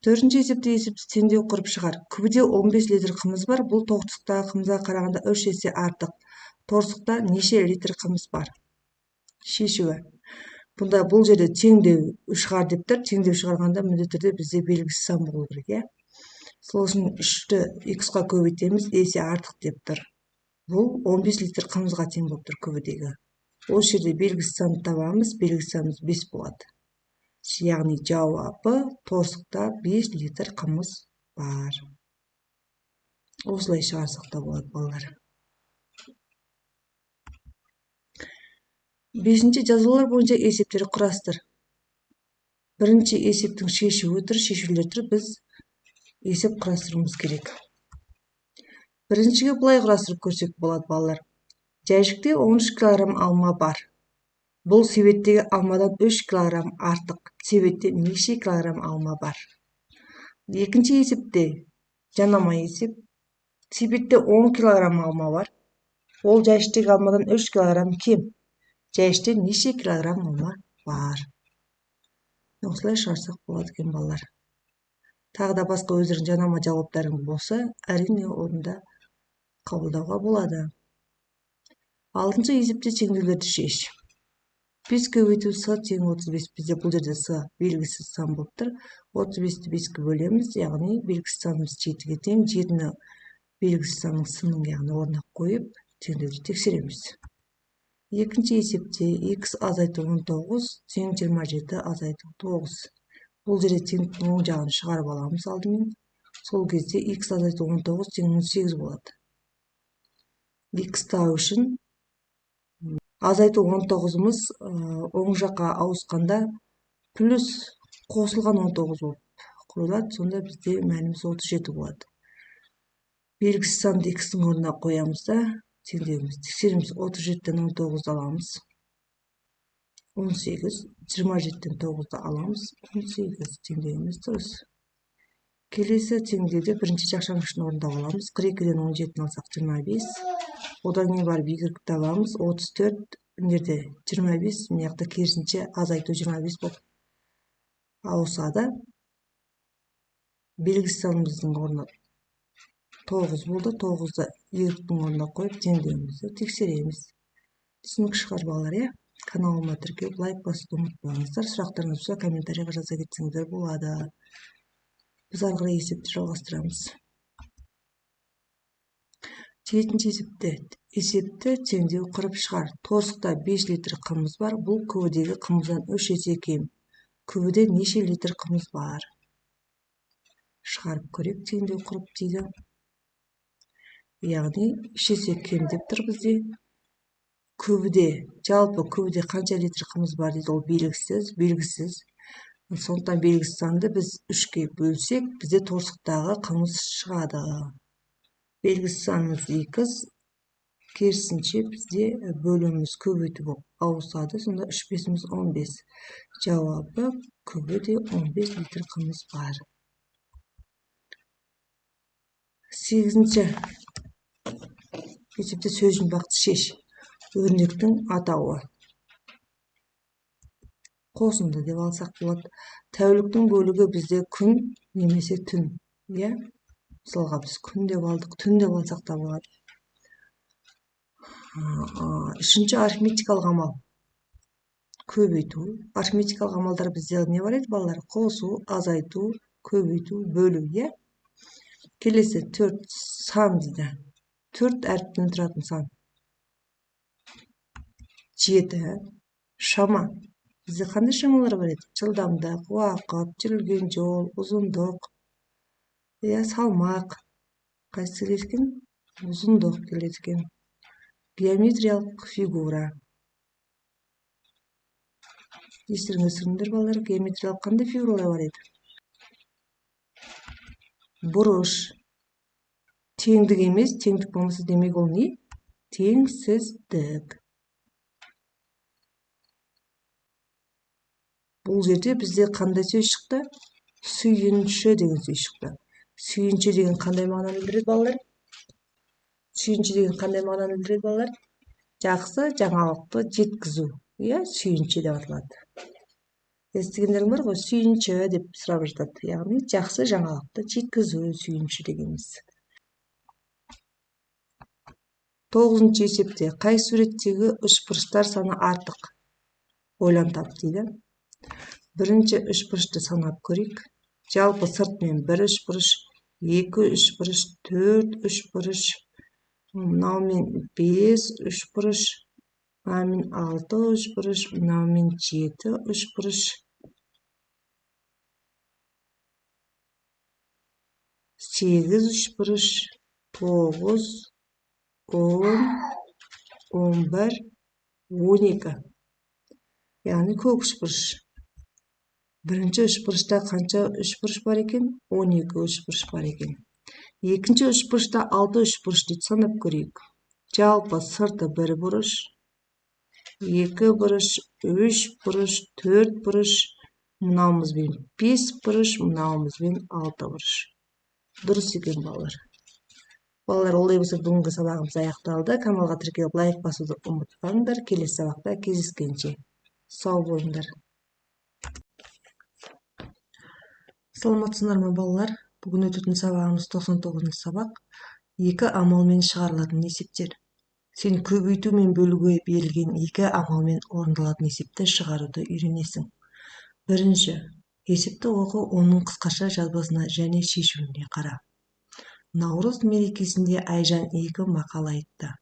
Төртінші есепте есепті теңдеу құрып шығар. Күбіде 15 литр қымыз бар. Бұл тоғызсықтағы қымызға қарағанда 3 есе артық. Торсықта неше литр қымыз бар? Шешуі. Бұнда бұл жерде теңдеу шығар деп тұр. Теңдеу шығарғанда міндетті түрде бізде белгісіз сан болу керек. Сол үшін 3-ті x-қа көбейтеміз, есе артық деп тұр. Бұл 15 литр қымызға тең болып тұр күбідегі. Ол жерде белгісіз санды табамыз, белгісіз санымыз 5 болады. Яғни жауабы торсықта 5 литр қымыз бар. Осылай шығарсақ та болады, балалар. 5-ші жазулар бойынша есептері құрастыр. Бірінші есептің шешуі тұр, шешулер тұр. Біз есеп құрастыруымыз керек. Біріншіге бұлай құрастырып көрсек болады, балалар. Жәшікте 13 килограмм алма бар. Бұл себеттегі алмадан 3 килограмм артық. Себетте неше килограмм алма бар? Екінші есепте жанама есеп. Себетте 10 килограмм алма бар. Ол жәшіктегі алмадан 3 килограмм кем. Жәшікте неше килограмм алма бар? Осылай шығарсақ болады екен, балалар. Тағы да басқа өздерің жанама жауаптарың болса, әрине орында қабылдауға болады. Алтыншы есепте теңдеулерді шеш. 5 көбейту с тең 35. Бізде бұл жерде с белгісіз сан болып тұр. 35-ті 5-ке бөлеміз, яғни белгісіз санымыз 7-ге тең. 7-ні белгісіз санның сының яғни орнына қойып, теңдеуді тексереміз. Екінші есепте x азайту 19 тең 27 азайту 9. Бұл жерде теңдіктің оң жағын шығарып аламыз алдымен. Сол кезде x азайту 19 тең 18 болады. X тау үшін азайту 19-ымыз оң жаққа ауысқанда плюс қосылған 19 болып қойылады. Сонда бізде мәніміз 37 болады. Белгісіз санды x-тің орнына қоямыз да теңдеуіміз. Тексереміз. 37-тен 19-ды аламыз. 18. 27-тен 9-ды аламыз. 18. Теңдеуіміз дұрыс. Келесі теңдеуде бірінші жақшаныштың орында аламыз. 42-ден 17-ні алсақ 25. Одан кейін барып y табамыз. 34 жерде 25, мияқта керісінше азайту 25 болып ауысады. Белгісіз санымыздың орны 9 болды. 9-ды y-тің орнына қойып теңдеуімізді тексереміз. Түсінік шығар, балалар, Каналыма тіркеліп лайк басуды ұмытпаңыздар. Сұрақтарыңыз болса комментарийға жаза кетсеңдер болады. Біз ары қарай есепті жалғастырамыз. 7-ші есепті теңдеу құрып шығар. Торсықта 5 литр қымыз бар. Бұл күбідегі қымыздан 3 есе кем. Күбіде неше литр қымыз бар? Шығарып көрек, теңдеу құрып дейді. Яғни 3 есе кем деп тұр бізде. Күбіде, жалпы күбіде қанша литр қымыз бар дейді, ол белгісіз. Сондықтан белгісіз санды біз 3-ке бөлсек, бізде торсықтағы қымыз шығады. Белгісіз санымыз 2, керісінше бізде бөліміміз көбейту болып ауысады. Сонда 3 5-іміз 15. Жауабы күбі де 15 литр қымыз бар. 8-ші есепте сөз жұмбақты шеш. Өрнектің атауы. Қосынды деп алсақ болады. Тәуліктің бөлігі бізде күн немесе түн. Мысалға біз күн деп алдық, түн деп алсақ та болады. 3-ші арифметикалық амал. Көбейту. Арифметикалық амалдар бізде не бар еді, балалар? Қосу, азайту, көбейту, бөлу. Келесі 4 сан дейді. 4 әріптен тұратын сан. 7 шама. Бізде қандай шамалар бар еді? Жылдамдық, уақыт, жүрілген жол, ұзындық, салмақ. Қайсысы келеді екен? Ұзындық келеді екен. Геометриялық фигура. Естеріңіздер балалар, геометриялық қандай фигуралар бар еді? Бұрыш. Теңдік емес, теңдік болмаса демек ол не? Теңсіздік. Бұл жерде бізде қандай сөз шықты? Сүйінші деген сөз шықты. Сүйінші деген қандай мағынаны білдіреді балалар? Сүйінші деген қандай мағынаны білдіреді балалар? Жақсы жаңалықты жеткізу. Сүйінші деп аталады. Естігендерің бар ғой, сүйінші деп сұрап жатады. Яғни жақсы жаңалықты жеткізу сүйінші дегеніміз. 9-ші есепте қай суреттегі үшбұрыштар саны артық? Ойлан тап дейді. Бірінші үшбұрышты санап көрейік. Жалпы сыртымен 1 үшбұрыш, 2 үшбұрыш, 4 үшбұрыш, мынаумен 5 үшбұрыш, мынаумен 6 үшбұрыш, мынаумен 7 үшбұрыш, 8 үшбұрыш, 9, 10, 11, 12. Яғни көк үшбұрыш. Бірінші үшбұрышта қанша үшбұрыш бар екен? 12 үшбұрыш бар екен. Екінші үшбұрышта 6 үшбұрыш дейді, санап көрейік. Жалпы сырты 1 бұрыш, 2 бұрыш, 3 бұрыш, 4 бұрыш, мынауымызбен 5 бұрыш, мынауымызбен 6 бұрыш. Дұрыс екен балалар. Балалар, олай болса бүгінгі сабағымыз аяқталды. Каналға тіркеліп лайк басуды ұмытпаңдар. Келесі сабақта кездескенше сау болыңдар. Саламатсыздар ма балалар? Бүгін өтетін сабағымыз 99-шы сабақ. 2 амалмен шығарылатын есептер. Сен көбейту мен бөлуге берілген 2 амалмен орындалатын есепті шығаруды үйренесің. Бірінші, есепті оқы, оның қысқаша жазбасына және шешуіне қара. Наурыз мерекесінде Айжан 2 мақал айтты.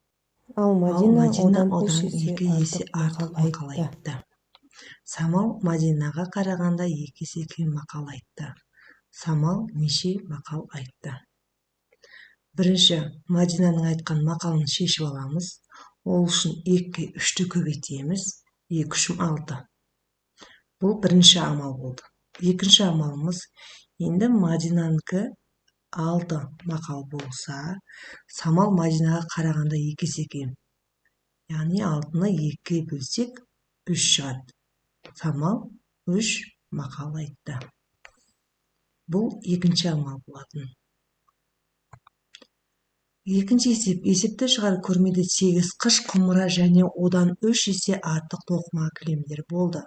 Ал Мадина одан 2 есе артық мақал айтты. Самал Мадинаға қарағанда 2 есе кем мақал айтты. Самал неше мақал айтты? Бірінші, Мадинаның айтқан мақалын шешіп аламыз. Ол үшін 2-ке 3-ті көбейтеміз. 2 3 6. Бұл бірінші амал болды. Екінші амалымыз, енді Мадинанікі 6 мақал болса, Самал Мадинаға қарағанда 2 есе кем. Яғни 6-ны 2-ке бөлсек 3 шығады. Самал 3 мақал айтты. Бұл екінші амал болатын. Екінші есеп. Есепті шығар көрмеде 8 қыш құмыра және одан 3 есе артық тоқыма кілемдер болды.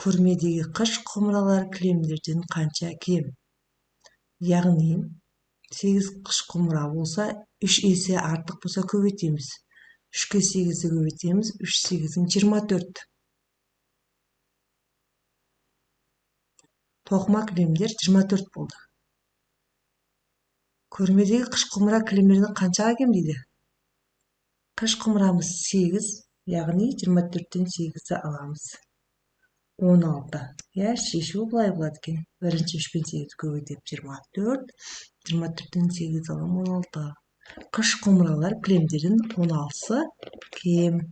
Көрмедегі қыш құмыралар кілемдерден қанша кем? Яғни 8 қыш құмыра болса, 3 есе артық болса көбейтеміз. 3-ке 8-ді көбейтеміз. 3 8-ін 24. Тоқыма кілемдер 24 болды. Көрмедегі қыш құмыра кілемдердің қаншаға кем дейді? Қыш құмырамыз 8, яғни 24-тен 8-ді аламыз. 16. Шешу былай болады екен. Бірінші 3 пен 8-ді көбейтіп 24, 24-тен 8 алам 16. Қыш құмыралар кілемдердің 16-сы кем.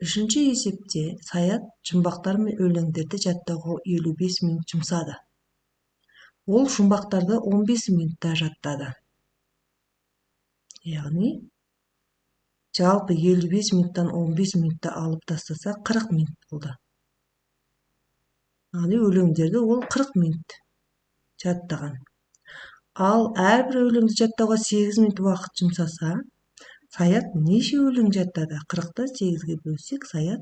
Үшінші есепте Саят жұмбақтар мен өлеңдерді жаттауға 55 минут жұмсады. Ол жұмбақтарды 15 минутта жаттады. Яғни, жалпы 55 минуттан 15 минутта алып тастаса 40 минут болды. Яғни, өлеңдерді ол 40 минут жаттаған. Ал әрбір өлеңді жаттауға 8 минут уақыт жұмсаса, Саят неше өлең жаттады? 40-ты 8-ге бөлсек, Саят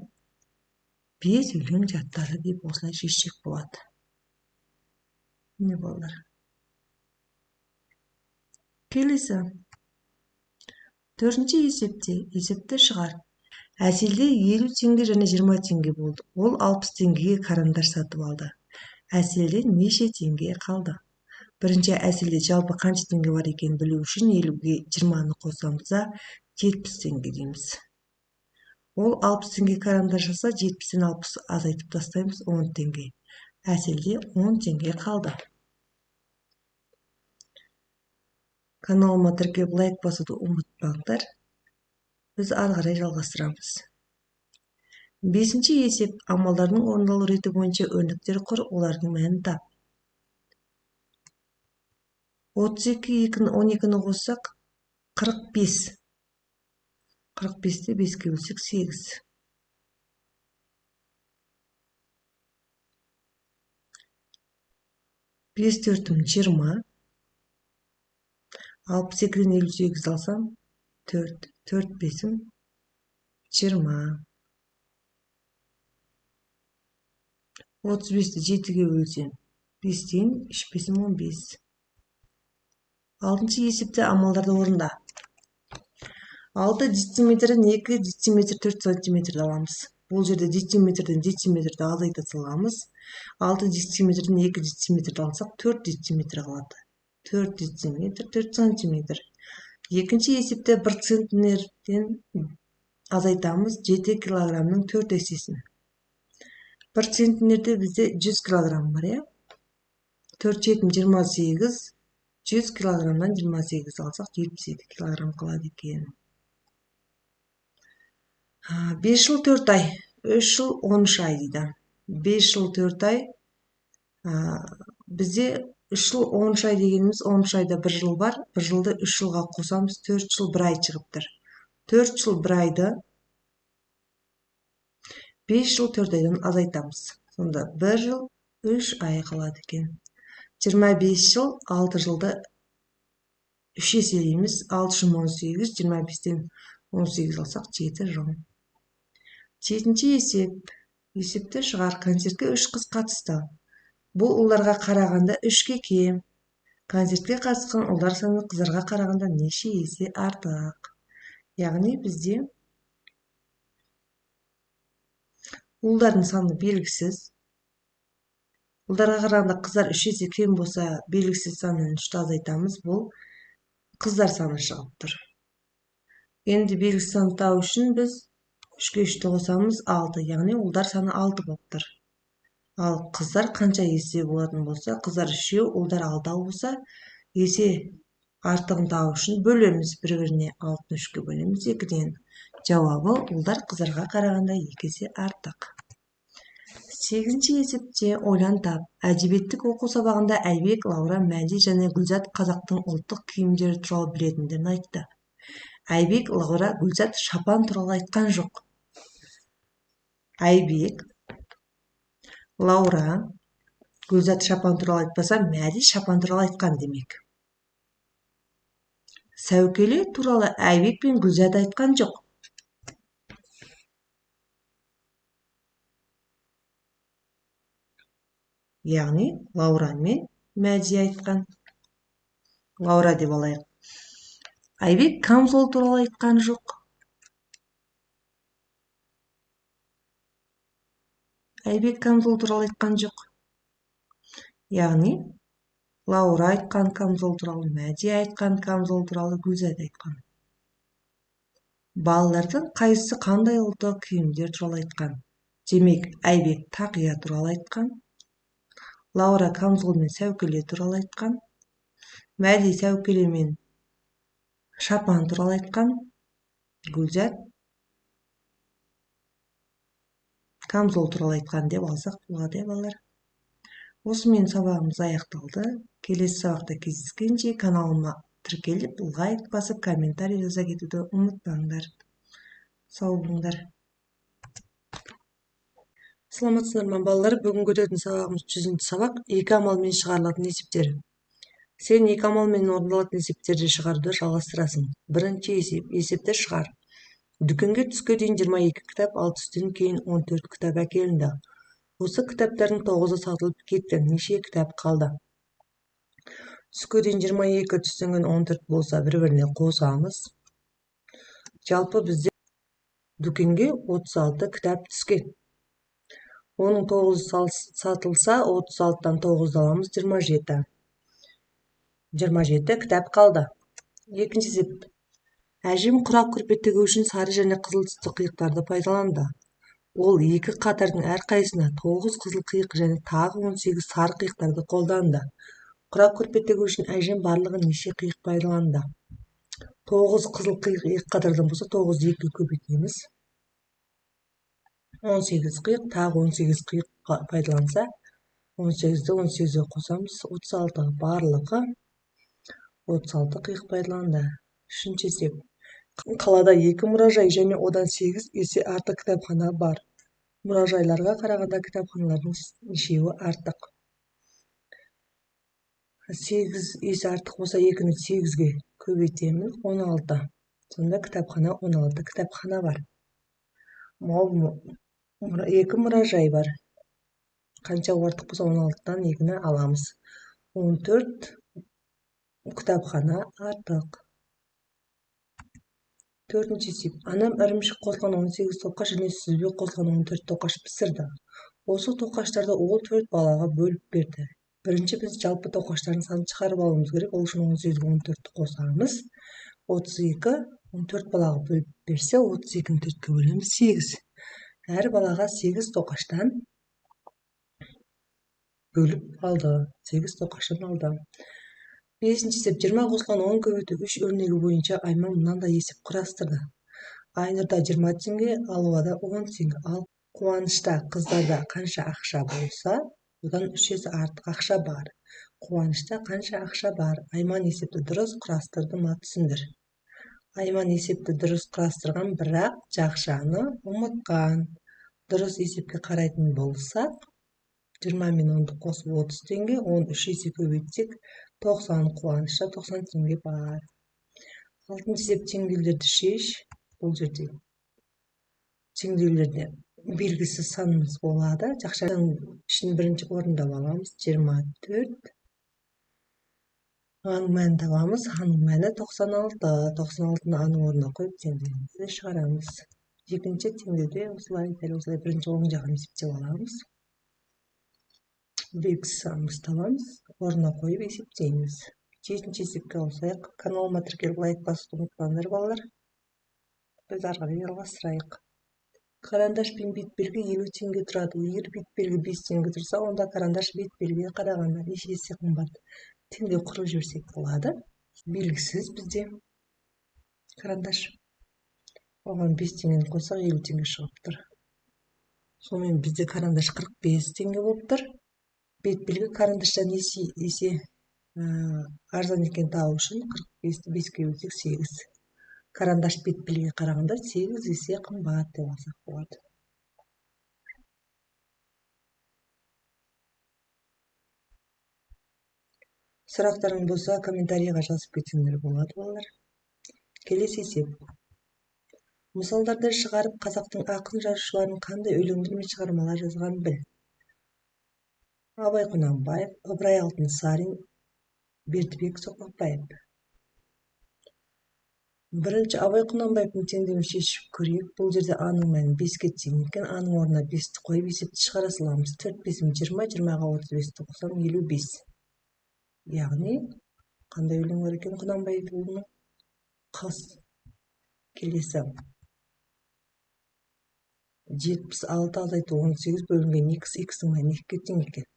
5 өлең жаттады деп осылай шешсек болады. Не балалар? Келесі. 4-ші есепте есепті шығар. Әселде 50 теңге және 20 теңге болды. Ол 60 теңгеге карандаш сатып алды. Әселден неше теңге қалды? Бірінші әселде жалпы қанша теңге бар екен білу үшін 50-ге 20-ны қосамыз, 70 теңге дейміз. Ол 60 теңге карандаш алса, 70-тен 60 азайтып тастаймыз, 10 теңге. Әселде 10 теңге қалды. Каналыма тіркеліп лайк басуды ұмытпаңдар. Біз ары қарай жалғастырамыз. 5-ші есеп амалдардың орындалу реті бойынша өрнектер құр, олардың мәнін тап. 32 12-ні қоссақ 45. 45-те 5-ке бөлсек 8. 5 4-ім 20. 62-ден 58 алсам 4. 4 5-ім 20. 35-ті 7-ге бөлсем 5-тен 3 5-ім 15. 6-ші есепте амалдарды орында. 6 дециметрден 2 дециметр 4 сантиметрді аламыз. Бұл жерде дециметрден дециметрді азайта саламыз. 6 дециметрден 2 дециметрді алсақ 4 дециметр қалады. 4 дециметр 4 сантиметр. Екінші есепте 1 центнерден азайтамыз 7 килограмның 4 есесін. 1 центнерде бізде 100 килограмм бар, я? 4 7 28, 100 килограммдан 28 алсақ 77 килограмм қалады екен. 5 жыл 4 ай, 3 жыл 13 ай дейді. 5 жыл 4 ай, бізде 3 жыл 13 ай дегеніміз 13 айда 1 жыл бар, 1 жылды 3 жылға қосамыз, 4 жыл 1 ай шығыптыр. 4 жыл 1 айды 5 жыл 4 айдан азайтамыз. Сонда 1 жыл 3 ай қалады екен. 25 жыл 6 жылды 3 еселейміз, 6 жыл 18, 25-тен 18 алсақ 7 жыл. 7-ші есеп. Есепті шығар. Концертке 3 қыз қатысты. Бұл ұлдарға қарағанда 3-ке кем. Концертке қатысқан ұлдар саны қыздарға қарағанда неше есе артық. Яғни бізде ұлдардың саны белгісіз. Ұлдарға қарағанда қыздар 3 есе кем болса, белгісіз санын 3-ті азайтамыз. Бұл қыздар саны шығып тұр. Енді белгісіз саны тауып үшін біз 3-ке 3-ті қосамыз 6, яғни ұлдар саны 6 болып тұр. Ал қыздар қанша есе болатын болса, қыздар 3, ұлдар 6 болса, есе артығын тауып үшін бөлеміз бір-біріне, 6-ны 3-ке бөлеміз 2-ден. Жауабы ұлдар қыздарға қарағанда 2 есе артық. 8-ші есепте ойлан тап. Әдебиеттік оқу сабағында Айбек, Лаура, Мәди және Гүлзат қазақтың ұлттық киімдері туралы білетіндерін айтты. Айбек, Лаура, Гүлзат шапан туралы айтқан жоқ. Айбек, Лаура, Гүлзат шапан туралы айтпаса, Мәди шапан туралы айтқан демек. Сәукеле туралы Айбек пен Гүлзат айтқан жоқ. Яғни, Лаура мен Мәди айтқан. Лаура деп алайық. Айбек камзол туралы айтқан жоқ. Айбек камзол туралы айтқан жоқ. Яғни, Лаура айтқан камзол туралы, Мәди айтқан камзол туралы, Гүлзат айтқан. Балалардың қайсысы қандай ұлттық киімдер туралы айтқан? Демек, Айбек тақия туралы айтқан. Лаура камзол мен сәукеле туралы айтқан. Мәди сәукеле мен шапан туралы айтқан. Гүлзат камзол туралы айтқан деп алсақ болады, балалар. Осымен сабағымыз аяқталды. Келесі сабақта кездескенше каналыма тіркеліп, лайк басып, комментарий жаза кетуді ұмытпаңдар. Сау болыңдар. Саламатсыздар ма, балалар? Бүгін көретін сабағымыз 100-ші сабақ. Екі амалмен шығарылатын есептер. Сен екі амалмен орындалатын есептерді шығаруды жалғастырасың. Бірінші есептер шығар. Дүкенге түске дейін 22 кітап, ал түстен кейін 14 кітап әкелінді. Осы кітаптардың 9-ы сатылып кетті. Неше кітап қалды? Түске дейін 22, түстен кейін 14 болса, бір-біріне қосамыз. Жалпы бізде дүкенге 36 кітап түскен. Оның 9 сатылса, 36-тан 9 аламыз, 27. 27 кітап қалды. Екінші есеп. Әжем құрақ көрпе тігу үшін сары және қызыл түсті қиықтарды пайдаланды. Ол екі қатардың әрқайсысына 9 қызыл қиық және тағы 18 сары қиықтарды қолданды. Құрақ көрпе тігу үшін әжем барлығы неше қиық пайдаланды? 9 қызыл қиық екі қатардан болса, 9-ды 2-ге көбейтеміз. 18 қиық, тағы 18 қиық пайдаланса, 18-ді 18-ге қосамыз, 36 барлығы 36 қиық пайдаланды. Үшінші есеп. Қалада 2 мұражай және одан 8 есе артық кітапхана бар. Мұражайларға қарағанда кітапханалардың нешеуі артық? 8 есе артық болса, 2-ні 8-ге көбейтеміз, 16. Сонда кітапхана 16 кітапхана бар. 2 мұражай бар. Қанша артық болса, 16-тан 2-ні аламыз. 14 кітапхана артық. Төртінші есеп. Анам ірімшік қосылған 18 тоқаш және сүзбе қосылған 14 тоқаш пісірді. Осы тоқаштарды ол 4 балаға бөліп берді. Бірінші біз жалпы тоқаштардың санын шығарып алуымыз керек. Ол үшін 18-ге 14-ті қосамыз. 32 14 балаға бөліп берсе, 32-ні 4-ке бөлеміз, 8. Әр балаға 8 тоқаштан бөліп алды. 8 тоқаштан алды. Бесінші есеп. 20 қосылған 10 көбейту 3 өрнегі бойынша Айман мынандай есеп құрастырды. Айнұрда 20 теңге, Алуада 10 теңге, ал Қуанышта қыздарда қанша ақша болса, одан 3 есе артық ақша бар. Қуанышта қанша ақша бар? Айман есепті дұрыс құрастырды ма, түсіндір. Айман есепті дұрыс құрастырған, бірақ жақшаны ұмытқан. Дұрыс есепке қарайтын болсақ, 20 мен 10-ды қосып 30 теңге, 13 есе көбейтсек, 90 Қуанышта 90 теңге бар. 6-шы есеп. Теңдеулерді шеш. Бұл жерде теңдеулерде белгісіз санымыз болады. Жақшаның ішін бірінші орында аламыз. 24. Аның мәнін табамыз. Аның мәні 96. 96-ны аның орнына қойып теңдеуімізді шығарамыз. Екінші теңдеуде осылай, дәл осылай бірінші оң жағын есептеп аламыз. Белгісіз санымызды табамыз. Орнына қойып есептейміз. Жетінші есепке ауысайық. Каналыма тіркеліп лайк басуды ұмытпаңдар, балалар. Біз ары қарай жалғастырайық. Карандаш пен бетперде 50 теңге тұрады. Егер бетперде 5 теңге тұрса, онда карандаш бетпердеге қарағанда неше есе қымбат? Теңдеу құрып жіберсек болады. Белгісіз бізде карандаш. Оған 5 теңгені қойсақ 50 теңге шығып тұр. Сонымен бізде карандаш 45 теңге болып тұр. Бетперде карандаштан есе арзан екен тауы үшін 45-ті 5-ке бөлсек 8. Карандаш бетпердеге қарағанда 8 есе қымбат деп алсақ болады. Сұрақтарың болса, комментарийға жазып кетсеңдер болады, балалар. Келесі есеп. Мысалдарды шығарып, қазақтың ақын жазушыларын қандай өлеңдер мен шығармалар жазған біл. Абай Құнанбаев, Ыбырай Алтынсарин, Бердібек Соқпақбаев. Бірінші Абай Құнанбаевтың теңдеуін шешіп көрейік. Бұл жерде аның мәні 5-ке тең екен. Аның орнына 5-ті қойып есепті шығара саламыз. 4 5-ім 20, 20-ға 35-ті қосам 55. Яғни қандай өлең бар екен Құнанбаевның? Қыс. Келесі. 76 азайту 18 бөлінген x, x-ің мәні 2-ге тең екен.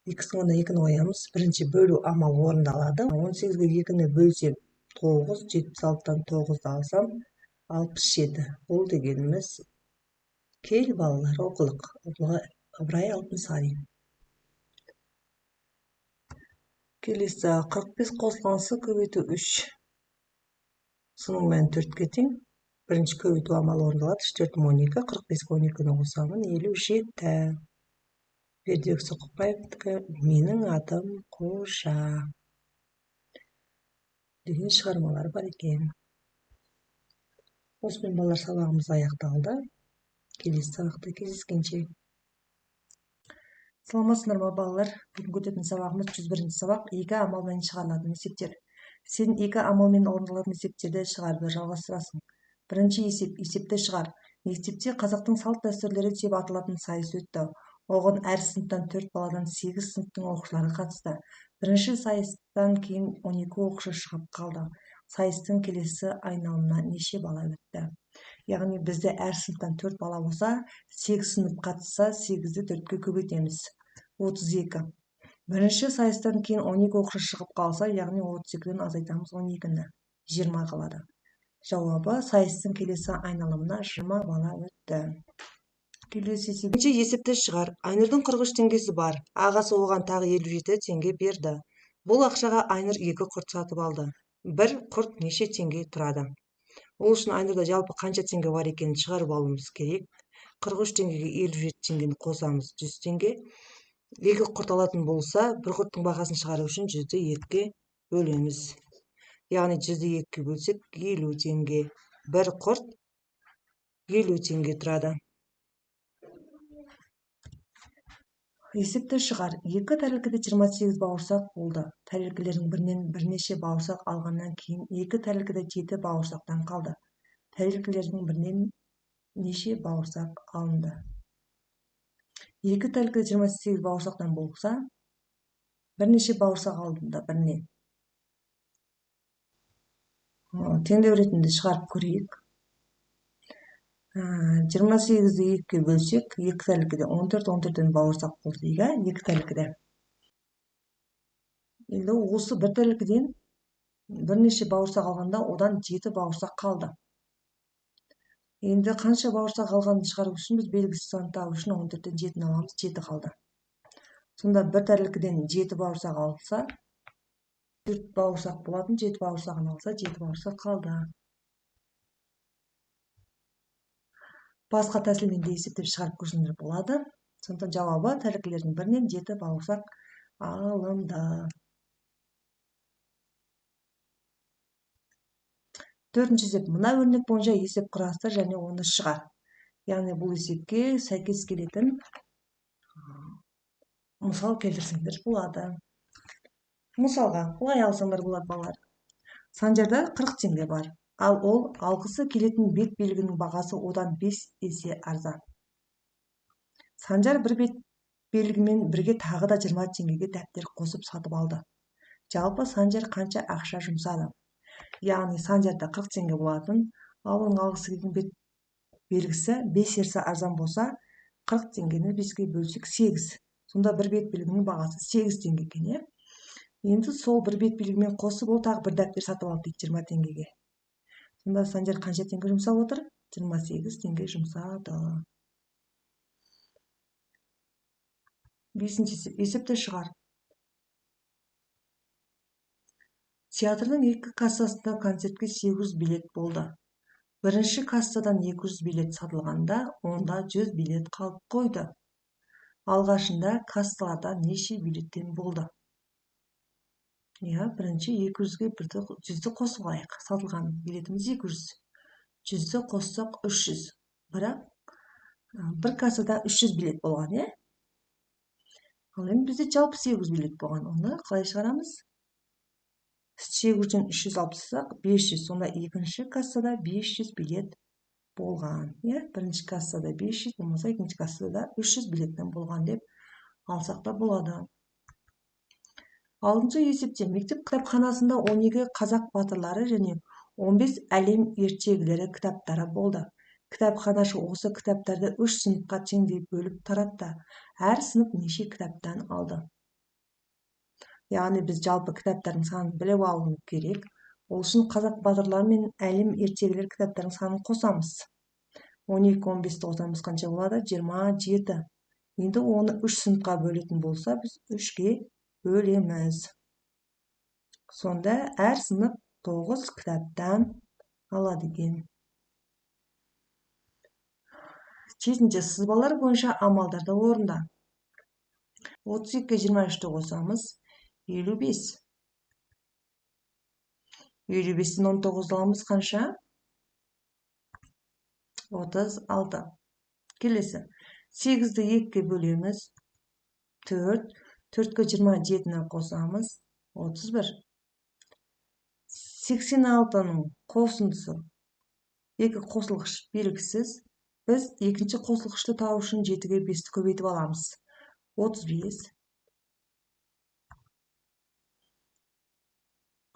X-ің орнына 2-ні қоямыз. Бірінші бөлу амалы орындалады. 18-ге 2-ні бөлсем 9, 76-тан 9-ды алсам 67. Бұл дегеніміз Кел балалар оқылық. Ыбырай Алтынсарин. Келесі 45 қосылғансы көбейту 3. Соның мәні 4-ке тең. Бірінші көбейту амалы орындалады. 3 4 12, 45 12-ні қосамын, 57. Бердібек Соқпаевтікі менің атым Қожа деген шығармалар бар екен. Осымен балалар сабағымыз аяқталды. Келесі сабақта кездескенше. Саламатсыздар ма балалар? Бүгін өтетін сабағымыз 101-ші сабақ. 2 амалмен шығарылатын есептер. Сен 2 амалмен орындалатын есептерді шығаруды жалғастырасың. Бірінші есеп, есепті шығар. Мектепте қазақтың салт дәстүрлері деп аталатын сайыс өтті. Оған әр сыныптан 4 баладан 8 сыныптың оқушылары қатысты. Бірінші сайыстан кейін 12 оқушы шығып қалды. Сайыстың келесі айналымына неше бала өтті? Яғни бізде әр сыныптан 4 бала болса, 8 сынып қатысса, 8-ді 4-ке көбейтеміз. 32. Бірінші сайыстан кейін 12 оқушы шығып қалса, яғни 32-ден азайтамыз 12-ні. 20 қалады. Жауабы сайыстың келесі айналымына 20 бала өтті. Келесі есеп. Есепті шығар. Айнұрдың 43 теңгесі бар. Ағасы оған тағы 57 теңге берді. Бұл ақшаға Айнұр 2 құрт сатып алды. Бір құрт неше теңге тұрады? Ол үшін Айнұрда жалпы қанша теңге бар екенін шығарып алуымыз керек. 43 теңгеге 57 теңгені қосамыз, 100 теңге. 2 құрт алатын болса, бір құрттың бағасын шығару үшін 100-ді 2-ге бөлеміз. Яғни 100-ді 2-ге бөлсек 50 теңге. Бір құрт 50 теңге тұрады. Есепті шығар. 2 тәрелкеде 28 бауырсақ болды. Тәрелкелердің бірінен бірнеше бауырсақ алғаннан кейін 2 тәрелкеде 7 бауырсақтан қалды. Тәрелкелердің бірінен неше бауырсақ алынды? 2 тәрелкеде 28 бауырсақтан болса, бірнеше бауырсақ алынды бірінен. Теңдеу ретінде шығарып көрейік. 28-ді 2-ге бөлсек, 2 тәрелкеде 14, 14-ден бауырсақ болды дейік, 2 тәрелкеде. Енді осы бір тәрелкеден бірнеше бауырсақ алғанда, одан 7 бауырсақ қалды. Енді қанша бауырсақ алғанын шығару үшін біз белгісіз санды табу үшін 14-ден 7-ні аламыз, 7 қалды. Сонда бір тәрелкеден 7 бауырсақ алса, 4 бауырсақ болатын, 7 бауырсағын алса, 7 бауырсақ қалды. Басқа тәсілмен де есептеп шығарып көрсеңдер болады. Сондықтан жауабы тәрелкелердің бірінен 7 бауырсақ алынды. 4-ші есеп. Мына өрнек бойынша есеп құрастыр және оны шығар. Яғни бұл есепке сәйкес келетін мысал келтірсеңдер болады. Мысалға, былай алсаңдар болады балалар. Санжарда 40 теңге бар. Ал ол алғысы келетін бет белгінің бағасы одан 5 есе арзан. Санжар бір бет белгімен бірге тағы да 20 теңгеге дәптер қосып сатып алды. Жалпы Санжар қанша ақша жұмсады? Яғни Санжарда 40 теңге болатын, ал оның алғысы келген бет белгісі 5 есе арзан болса, 40 теңгені 5-ге бөлсек 8. Сонда бір бет белгінің бағасы 8 теңге екен. Енді сол бір бет белгімен қосып ол тағы бір дәптер сатып алды дейді 20 теңгеге. Сонда Санжар қанша теңге жұмсап отыр? 28 теңге жұмсады. 5-ші есепті шығар. Театрдың 2 кассасында концертке 800 билет болды. Бірінші кассадан 200 билет сатылғанда, онда 100 билет қалып қойды. Алғашында кассаларда неше билеттен болды? Бірінші 200-ге 100-ді қосып алайық. Сатылған билетіміз 200. 100-ді қоссақ 300. Бірақ бір кассада 300 билет болған, Ал енді бізде жалпы 800 билет болған. Оны қалай шығарамыз? 800-ден 300 алып тастасақ 500. Сонда екінші кассада 500 билет болған. Бірінші кассада 500 болмаса, екінші кассада 300 билеттен болған деп алсақ та болады. 6-ші есепте мектеп кітапханасында 12 қазақ батырлары және 15 әлем ертегілері кітаптары болды. Кітапханашы осы кітаптарды 3 сыныпқа теңдей бөліп таратты. Әр сынып неше кітаптан алды? Яғни біз жалпы кітаптардың санын біліп алуымыз керек. Ол үшін қазақ батырлары мен әлем ертегілері кітаптардың санын қосамыз. 12, 15'ti қосамыз қанша болады? 27. Енді оны 3 сыныпқа бөлетін болса, біз 3-ге бөлеміз. Сонда әр сынып 9 кітаптан алады екен. 7-ші сызбалар бойынша амалдарды орында. 32-ге 23-ті қосамыз, 55. 55-тен 19 аламыз қанша? 36. Келесі. 8-ді 2-ге бөлеміз. 4. 4-ге 27-ні қосамыз. 31. 86-ның қосындысы. Екі қосылғыш белгісіз. Біз екінші қосылғышты табу үшін 7-ге 5-ті көбейтіп аламыз. 35.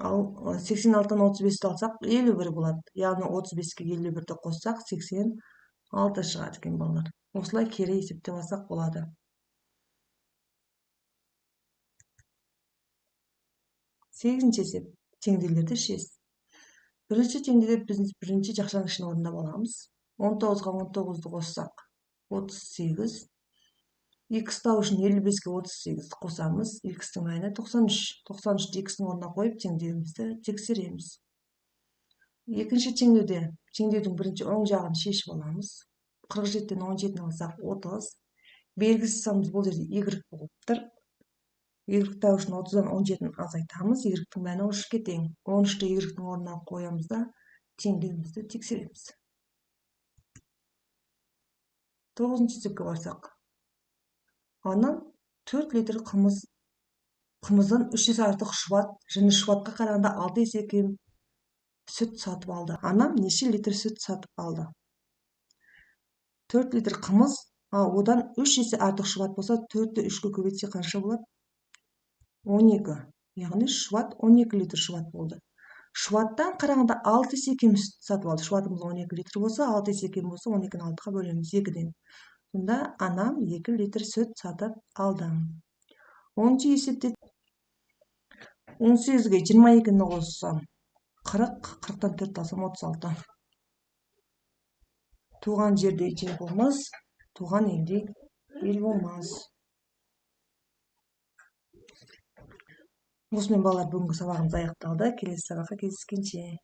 Ал 86-дан 35-ті алсақ 51 болады. Яғни 35-ке 51-ді қоссақ 86 шығады екен балалар. Осылай кері есептеп алсақ болады. 8-ші есеп. Теңдеулерді шеш. Бірінші теңдеуде біз бірінші жақшаның орындап аламыз. 19-ға 19-ды қоссақ 38. X-тау үшін 55-ге 38 қосамыз. X-тің мәні 93. 93-ті X-тің орнына қойып теңдеуімізді тексереміз. Екінші теңдеуде теңдеудің бірінші оң жағын шешіп аламыз. 47-ден 17-ні алсақ 30. Белгісіз санымыз бұл жерде Y болып тұр. Y-тау үшін 30-дан 17-ні азайтамыз. Y-тің мәні 13-ке тең. 13-ті Y-тің орнына қоямыз да теңдеуімізді тексереміз. 9-ші есепке барсақ. Анам 4 литр қымыздан 3 есе артық шұбат және шұбатқа қарағанда 6 есе кем сүт сатып алды. Анам неше литр сүт сатып алды? 4 литр қымыз, одан 3 есе артық шұбат болса, 4-ті 3-ке көбейтсе қанша болады? 12. Яғни шұбат 12 литр шұбат болды. Шұбаттан қарағанда 6 есе кем сүт сатып алды. Шұбатымыз 12 литр болса, 6 есе кем болса, 12-ні 6-ға бөлеміз 2-ден. Сонда анам 2 литр сүт сатып алды. 10-ші есепте 18-ге 22-ні қоссам 40, 40-тан 4 алсам 36. Туған жерде ел болмас, туған елде ел болмас. Осымен балалар, бүгінгі сабағымыз аяқталды. Келесі сабаққа кездескенше.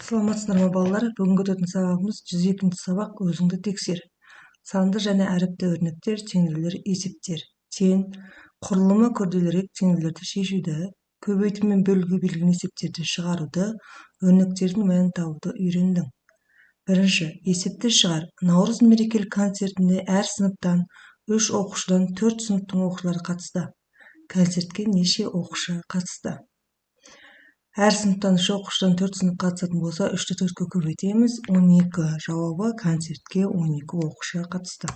Саламатсыздар ма балалар? Бүгінгі өтетін сабағымыз 102-ші сабақ, өзіңді тексер. Санды және әріпті өрнектер, теңдеулер, есептер. Сен құрылымы күрделірек теңдеулерді шешуді, көбейту мен бөлуге берілген есептерді шығаруды, өрнектердің мәнін табуды үйрендің. Бірінші, есепті шығар. Наурыз мерекелік концертінде әр сыныптан 3 оқушыдан 4 сыныптың оқушылары қатысты. Концертке неше оқушы қатысты? Әр сыныптан 3 оқушыдан 4 сынып қатысатын болса, 3-ті 4-ке көбейтеміз. 12. Жауабы концертке 12 оқушы қатысты.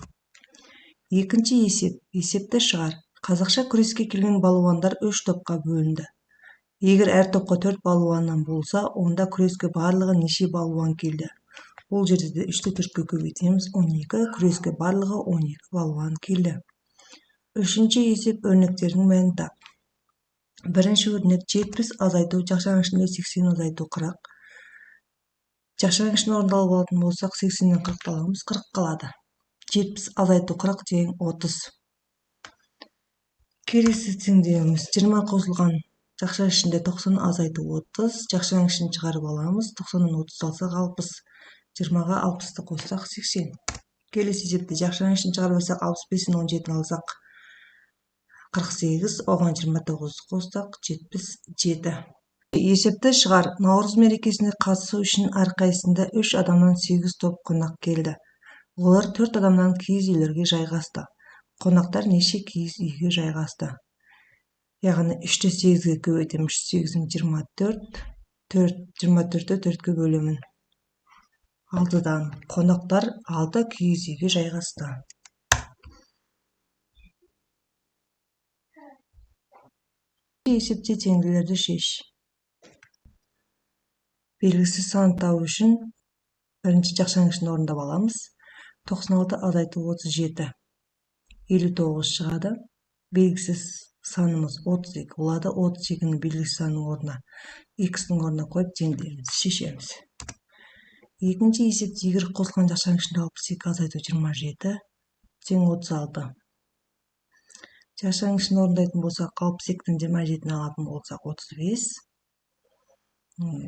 Екінші есеп. Есепті шығар. Қазақша күреске келген балуандар 3 топқа бөлінді. Егер әр топқа 4 балуаннан болса, онда күреске барлығы неше балуан келді? Бұл жерде 3-ті 4-ке көбейтеміз. 12. Күреске барлығы 12 балуан келді. Үшінші есеп, өрнектердің мәнін тап. Бірінші өрнек 70 азайту, жақшаның ішінде 80 азайту 40. Жақшаның ішінде орындалып алатын болсақ, 80-нен 40 аламыз, 40 қалады. 70 азайту 40 тең 30. Келесі теңдеуіміз 20 қосылған жақшаның ішінде 90 азайту 30. Жақшаның ішін шығарып аламыз, 90-нан 30 алсақ 60. 20-ға 60-ты қоссақ 80. Келесі есепте жақшаның ішін шығарып алсақ, 65-тен 17-ні алсақ 48, оған 29 қоссақ 77. Есепті шығар. Наурыз мерекесіне қатысу үшін әрқайсысында 3 адамнан 8 топ қонақ келді. Олар 4 адамнан киіз үйлерге жайғасты. Қонақтар неше киіз үйге жайғасты? Яғни 3-ті 8-ге көбейтеміз. 8-ің 24, 24-ті 4-ке бөлемін. 6-дан қонақтар 6 киіз үйге жайғасты. Есепте теңдеулерді шеш. Белгісіз сан табу үшін бірінші жақшаның ішін орындап аламыз. 96 азайту 37. 59 шығады. Белгісіз санымыз 32 болады. 32-ні белгісіз санның орнына X-тің орнына қойып теңдеуімізді шешеміз. Екінші есепте y қосылған жақшаның ішінде 62 азайту 27 тең 36. Жақшаның ішін орындайтын болсақ, 62-тен 27-ні алатын болсақ 35.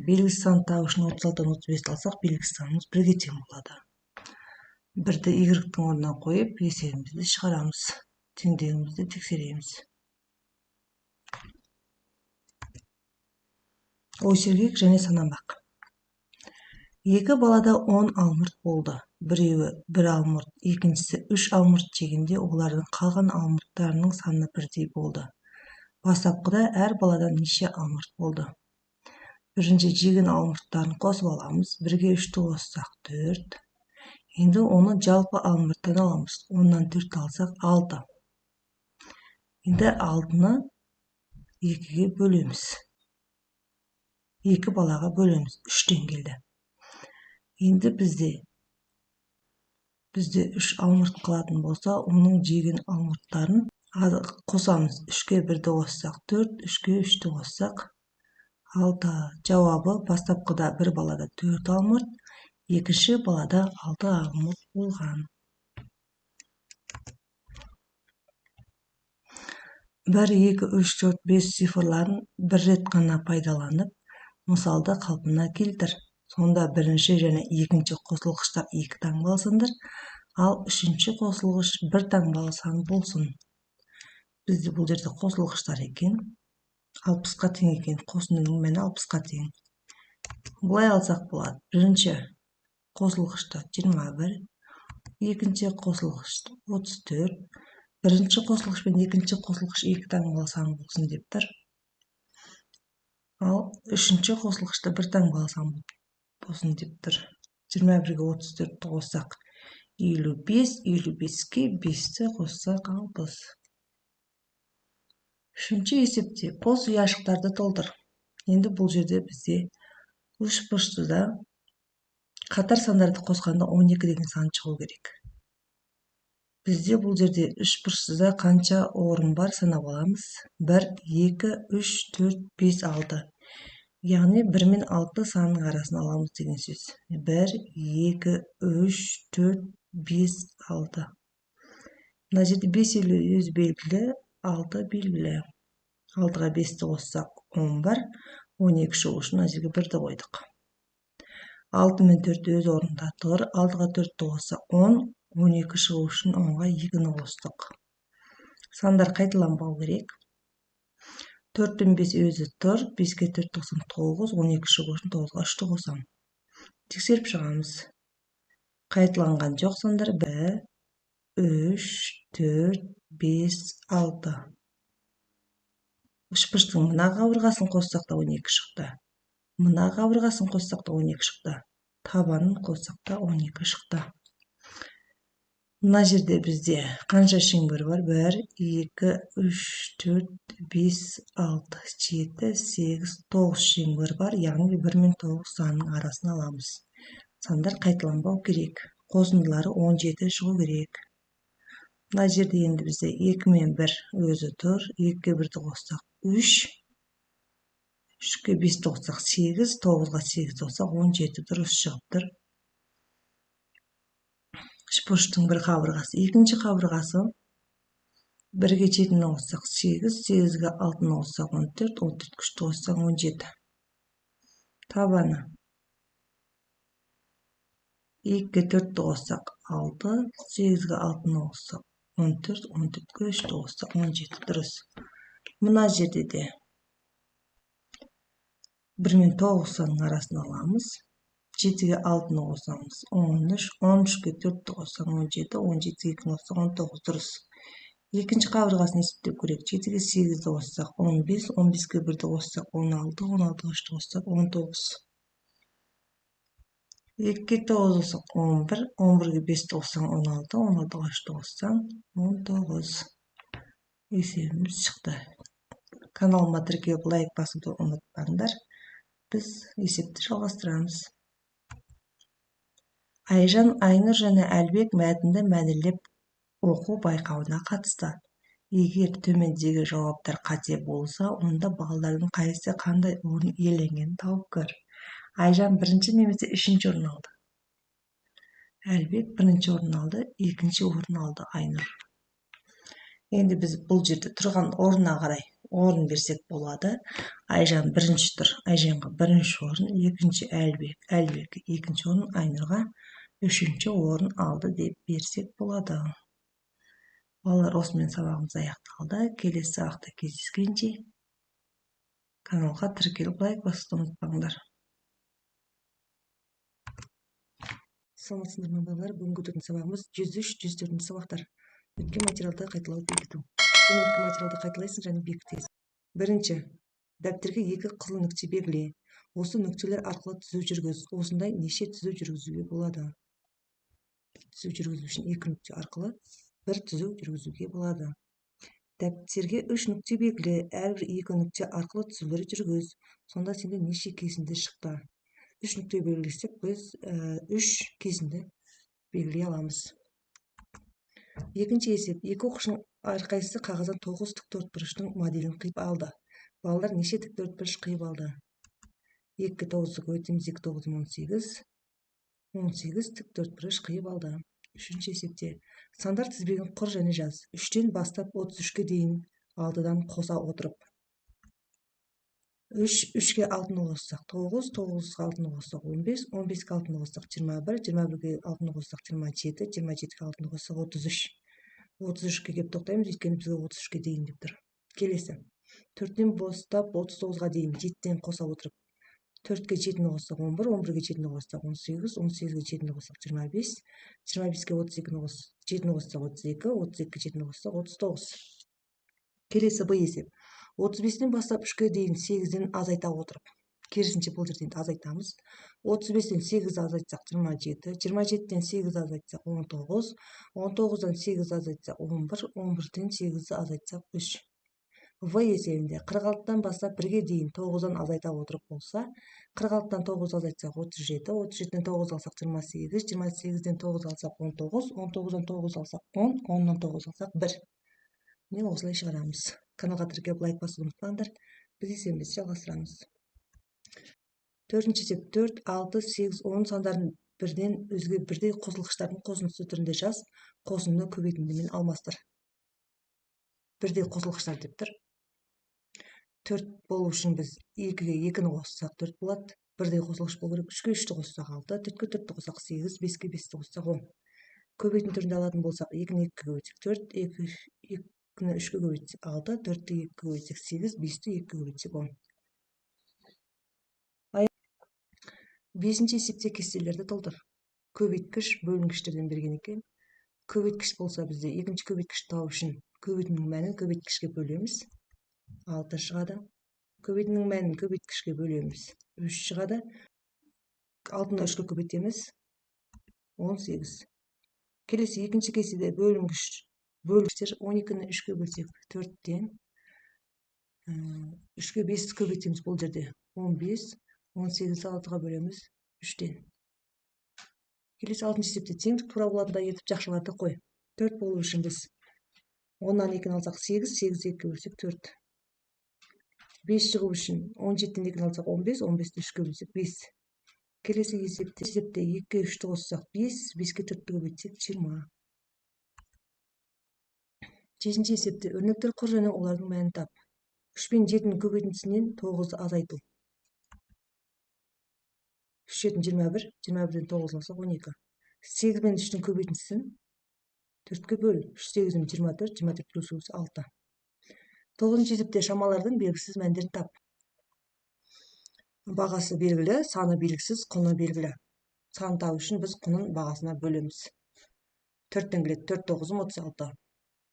Белгісіз санды табу үшін 36-тан 35 алсақ, белгісіз санымыз 1-ге тең болады. 1-ді y-тің орнына қойып, есебімізді шығарамыз. Теңдігімізді тексереміз. Ой сергек және санамақ. Екі балада 10 алмұрт болды. Біреуі 1 алмұрт, екіншісі 3 алмұрт жегенде олардың қалған алмұрттарының саны бірдей болды. Бастапқыда әр баладан неше алмұрт болды? Бірінші жеген алмұрттарын қосып аламыз. 1-ге 3-ті қоссақ 4. Енді оны жалпы алмұрттан аламыз. 10-нан 4 алсақ 6. Енді 6-ны 2-ге бөлеміз. 2 балаға бөлеміз. 3-тен келді. Енді бізде 3 алмұрт қалатын болса, оның жеген алмұрттарын қосамыз. 3-ге 1-ді қоссақ 4, 3-ге 3-ті қоссақ 6. Жауабы бастапқыда бір балада 4 алмұрт, екінші балада 6 алмұрт болған. 1, 2, 3, 4, 5 цифрларын бір рет қана пайдаланып, мысалды қалпына келтір. Сонда бірінші және екінші қосылғыштар 2 таңбалы сандар, ал үшінші қосылғыш 1 таңбалы сан болсын. Бізде бұл жерде қосылғыштар екен. 60-қа тең екен. Қосындының мәні 60-қа тең. Бұлай алсақ болады. Бірінші қосылғышта 21, екінші қосылғышта 34. Бірінші қосылғыш пен екінші қосылғыш 2 таңбалы сан болсын деп тұр. Ал үшінші қосылғышта 1 таңбалы сан болсын деп тұр. 21-ге 34-ті қоссақ 55, 55-ке 5-ті қоссақ 60. Үшінші есепте қос ұяшықтарды толтыр. Енді бұл жерде бізде үшбұрыштыда қатар сандарды қосқанда 12 деген сан шығу керек. Бізде бұл жерде үшбұрыштыда қанша орын бар санап аламыз? 1, 2, 3, 4, 5, 6. Яғни 1 мен 6 санының арасын аламыз деген сөз. 1, 2, 3, 4, 5, 6. Мына жерде 5 өзі белгілі, 6 белгілі. 6-ға 5-ті қоссақ 11, 12 шығу үшін мына жерге 1-ді қойдық. 6 мен 4 өз орнында тұр. 6-ға 4-ті қоссақ 10, 12 шығу үшін 10-ға 2-ні қостық. Сандар қайталанбау керек. 4 пен 5 өзі тұр. 5-ге 4 қоссам 9, 12 шығу үшін 9-ға 3-ті қосам. Тексеріп шығамыз. Қайталанған жоқ сандар 1, 3, 4, 5, 6. Үшбұрыштың мына қабырғасын қоссақ та 12 шықты. Мына қабырғасын қоссақ та 12 шықты. Табанын қоссақ та 12 шықты. Мына жерде бізде қанша шеңбер бар? 1, 2, 3, 4, 5, 6, 7, 8, 9 шеңбер бар. Яғни 1 мен 9 санының арасын аламыз. Сандар қайталанбау керек. Қосындылары 17 шығу керек. Мына жерде енді бізде 2 мен 1 өзі тұр. 2-ге 1-ді қоссақ 3. 3-ге 5-ті қоссақ 8. 9-ға 8-ті қоссақ 17 дұрыс шығып тұр. Үшбұрыштың бір қабырғасы. Екінші қабырғасы 1-ге 7-ні қоссақ 8, 8-ге 6-ны қоссақ 14, 14 күшті қоссақ 17. Табаны 2-ге 4-ті қоссақ 6, 8-ге 6-ны қоссақ 14, 14-ге 3-ті қоссақ 17 дұрыс. Мына жерде де 1 мен 9 санының арасын аламыз. 7-ге 6-ны қосамыз 13, 13-ге 4-ті қоссақ 17, 17-ге 2-ні қоссақ 19 дұрыс. Екінші қабырғасын есептеп көрейік. 7-ге 8-ді қоссақ 15, 15-ге 1-ді қоссақ 16, 16-ға 3-ті қоссақ 19. 2-ге 9 қоссақ 11, 11-ге 5-ті қоссақ 16, 16-ға 3-ті қоссақ 19. Есебіміз шықты. Каналыма тіркеліп лайк басуды ұмытпаңдар. Біз есепті жалғастырамыз. Айжан, Айнұр және Әлбек мәтінді мәнерлеп оқу байқауына қатысты. Егер төмендегі жауаптар қате болса, онда балалардың қайсысы қандай орын иеленгенін тауып көр. Айжан 1-ші немесе 3-ші орын алды? Әлбек бірінші орын алды, екінші орын алды Айнұр. Енді біз бұл жерде тұрған орнына қарай орын берсек болады. Айжан бірінші тұр. Айжанға бірінші орын, екінші Әлбек екінші орын, Айнұрға үшінші орын алды деп берсек болады. Балалар, осымен сабағымыз аяқталды. Келесі сабақта кездескенше каналға тіркеліп лайк басуды ұмытпаңдар. Саламатсыздар ма балалар? Бүгінгі өтетін сабағымыз 103-104 сабақтар. Өткен материалды қайталау, бекіту. Сен өткен материалды қайталайсың және бекітесің. Бірінші, дәптерге екі қызыл нүкте белгіле. Осы нүктелер арқылы түзу жүргіз. Осындай неше түзу жүргізуге болады? Түзу жүргізу үшін екі нүкте арқылы бір түзу жүргізуге болады. Дәптерге үш нүкте белгіле. Әрбір екі нүкте арқылы түзулер жүргіз. Сонда сенде неше кесінді шықты? Үш нүкте белгілесек, біз үш кесінді белгілей аламыз. Екінші есеп. Екі оқушының әрқайсысы қағаздан 9 тіктөртбұрыштың моделін қиып алды. Балалар неше тіктөртбұрыш қиып алды? 2 9-ды көбейтеміз, 2 9 18. 18 тіктөртбұрыш қиып алды. Үшінші есепте. Сандар тізбегін құр және жаз. 3-тен бастап 33-ке дейін алдыдан қоса отырып. 3-3-ке алтыны қоссақ 9, 9-ға алтыны қоссақ 15, 15-ке алтыны қоссақ 21, 21-ге алтыны қоссақ 27, 27-ге алтыны қоссақ 33. 33-ке кеп тоқтаймыз, өйткені бізге 33-ке дейін деп тұр. Келесі. 4-тен бастап 39-ға дейін 7-тен қоса отырып. 4-ке 7-ні қоссақ 11, 11-ге 7-ні қоссақ 18, 18-ге 7-ні қоссақ 25, 25-ке 32-ні қоссақ 7-ні қоссақ 32, 32-ге 7-ні қоссақ 39. Келесі Б есеп. 35-тен бастап 3-ке дейін 8-ден азайта отырып. Керісінше бұл жерден азайтамыз. 35-тен 8 азайтсақ 27, 27-тен 8 азайтсақ 19, 19-дан 8 азайтсақ 11, 11-ден 8 азайтсақ 3. В есебінде 46-тан бастап 1-ге дейін 9-дан азайта отырып болса, 46-тан 9 азайтсақ 37, 37-ден 9 алсақ 28, 28-ден 9 алсақ 19, 19-дан 9 алсақ 10, 10-нан 9 алсақ 1. Міне осылай шығарамыз. Каналға тіркеліп лайк басуды ұмытпаңдар. Біз есебімізді жалғастырамыз. Төртінші есеп. 4, 6, 8, 10 сандарын бірден өзге бірдей қосылғыштардың қосындысы түрінде жаз. Қосынды көбейтіндімен алмастыр. Бірдей қосылғыштар деп тұр. 4 болу үшін біз 2-ге 2-ні қоссақ 4 болады. Бірдей қосылғыш болу керек. 3-ке 3-ті қоссақ 6, 4-ке 4-ті қоссақ 8, 5-ке 5-ті қоссақ 10. Көбейтін түрінде алатын болсақ 2-ні 2-ге көбейтсек 4, 2-ні 3-ке көбейтсек 6, 4-ті 2-ге көбейтсек 8, 5-ті 2-ге көбейтсек 10. 5-ші есепте кестелерді толтыр. Көбейткіш бөлінгіштерден берген екен. Көбейткіш болса бізде екінші көбейткішті табу үшін көбейтіннің мәнін көбейткішке бөлеміз. 6 шығады. Көбейтіннің мәнін көбейткішке бөлеміз. 3 шығады. 6-ны 3-ке көбейтеміз. 18. Келесі екінші кестеде бөлінгіштер 12-ні 3-ке бөлсек 4-тен 3-ке 5 көбейтеміз бұл жерде 15, 18 6-ға бөлеміз 3-тен. Келесі 6-шы есепте теңдік тура болатындай етіп жақшыларды қой. 4 болу үшін біз 10-нан 2-ні алсақ 8, 8-ді 2-ге бөлсек 4. 5 шығу үшін 17-ден 2-ні алсақ 15, 15-ді 3-ке бөлсек 5. Келесі есепте 2-ге 3-ті қоссақ 5, 5-ке 4-ті көбейтсек 20. 7-ші есепте өрнектер құр және олардың мәнін тап. 3 пен 7-нің көбейтіндісінен 9-ды азайту. 3 7 21, 21-ден 9 алсақ 12. 8 мен 3-дің көбейтіндісін 4-ке бөл. 3 8-ден 24, 24 плюс 6. 9-шы есепте шамалардың белгісіз мәндерін тап. Бағасы белгілі, саны белгісіз, құны белгілі. Саны табу үшін біз құнын бағасына бөлеміз. 4-тен келеді 4 9 36.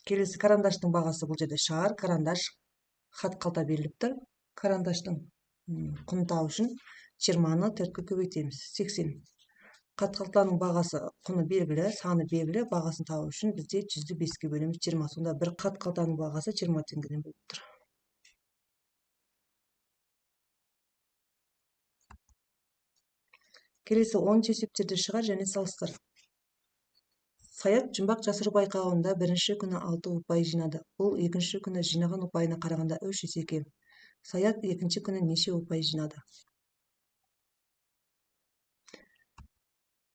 Келесі карандаштың бағасы бұл жерде шар, карандаш, хат қалта беріліп тұр. Карандаштың құнын табу үшін 20-ны 4-ке көбейтеміз. 80. Хат қалтаның бағасы құны белгілі, саны белгілі, бағасын табу үшін бізде 100-ді 5-ке бөлеміз 20. Сонда бір хат қалтаның бағасы 20 теңгеден болып тұр. Келесі 10-шы есептерді шығар және салыстыр. Саят жұмбақ жасыру байқауында бірінші күні 6 ұпай жинады. Бұл екінші күні жинаған ұпайына қарағанда 3 есе кем. Саят екінші күні неше ұпай жинады?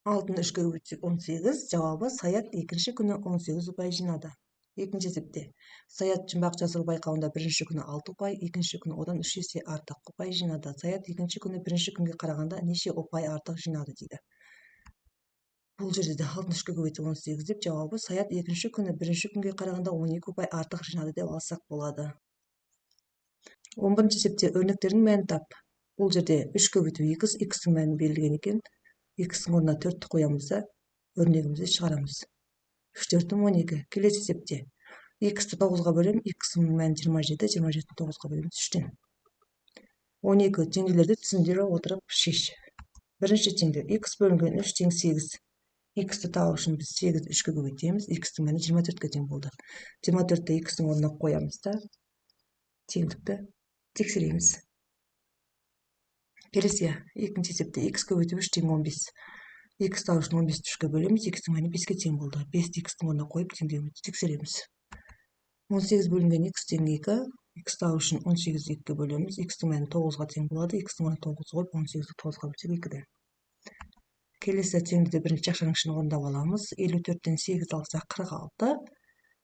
6-ны 3-кө көбейтсек 18. Жауабы Саят екінші күні 18 ұпай жинады. Екінші есепте. Саят жұмбақ жазу байқауында бірінші күні 6 ұпай, екінші күні одан 3 есе артық ұпай жинады. Саят екінші күні бірінші күнге қарағанда неше ұпай артық жинады дейді. Бұл жерде де 6-ны 3-кө көбейтсек 18 деп, жауабы Саят екінші күні бірінші күнге қарағанда 12 ұпай артық жинады деп алсақ болады. 11-ші есепте өрнектердің мәнін тап. Бұл жерде 3 көбейту x, x-тің мәнін берілген екен. X-тің орнына 4-ті қоямыз да өрнегімізді шығарамыз. 3-4-тің 12. Келесі есепте x-ті 9-ға бөлем, x-тің мәні 27, 27-ті 9-ға бөлеміз 3-тен. 12 теңдеулерді түсіндіре отырып шеш. Бірінші теңдеу x бөлінген 3 тең 8. X-ті табу үшін біз 8-ді 3-кө көбейтеміз. X-тің мәні 24-ке тең болды. 24-ті x-тің орнына қоямыз да теңдікті тексереміз. Келесі екінші есепте x көбейту 3 тең 15. X табу үшін 15-ті 3-кө бөлеміз. X-тің мәні 5-ке тең болды. 5-ті x-тің орнына қойып теңдеуімізді тексереміз. 18 бөлінген x тең 2. X табу үшін 18-ді 2-ге бөлеміз. X-тің мәні 9-ға тең болады. X-тің орнына 9 қойып 18-ді 9-ға бөлсек 2-ден. Келесі теңдеуді бірінші ақшаның ішіне орындап аламыз. 54-тен 8 алсақ 46.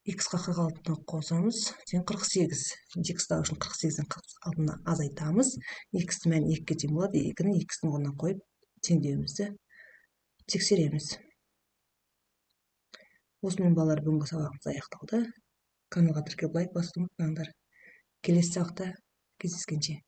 X-қа 46-ны қосамыз. Тең 48. X табу үшін 48-ден 46-ны азайтамыз. X-тің мәні 2-ге тең болады. 2-ні X-тің орнына қойып теңдеуімізді тексереміз. Осымен балалар бүгінгі сабағымыз аяқталды. Каналға тіркеліп лайк басуды ұмытпаңдар. Келесі сабақта кездескенше.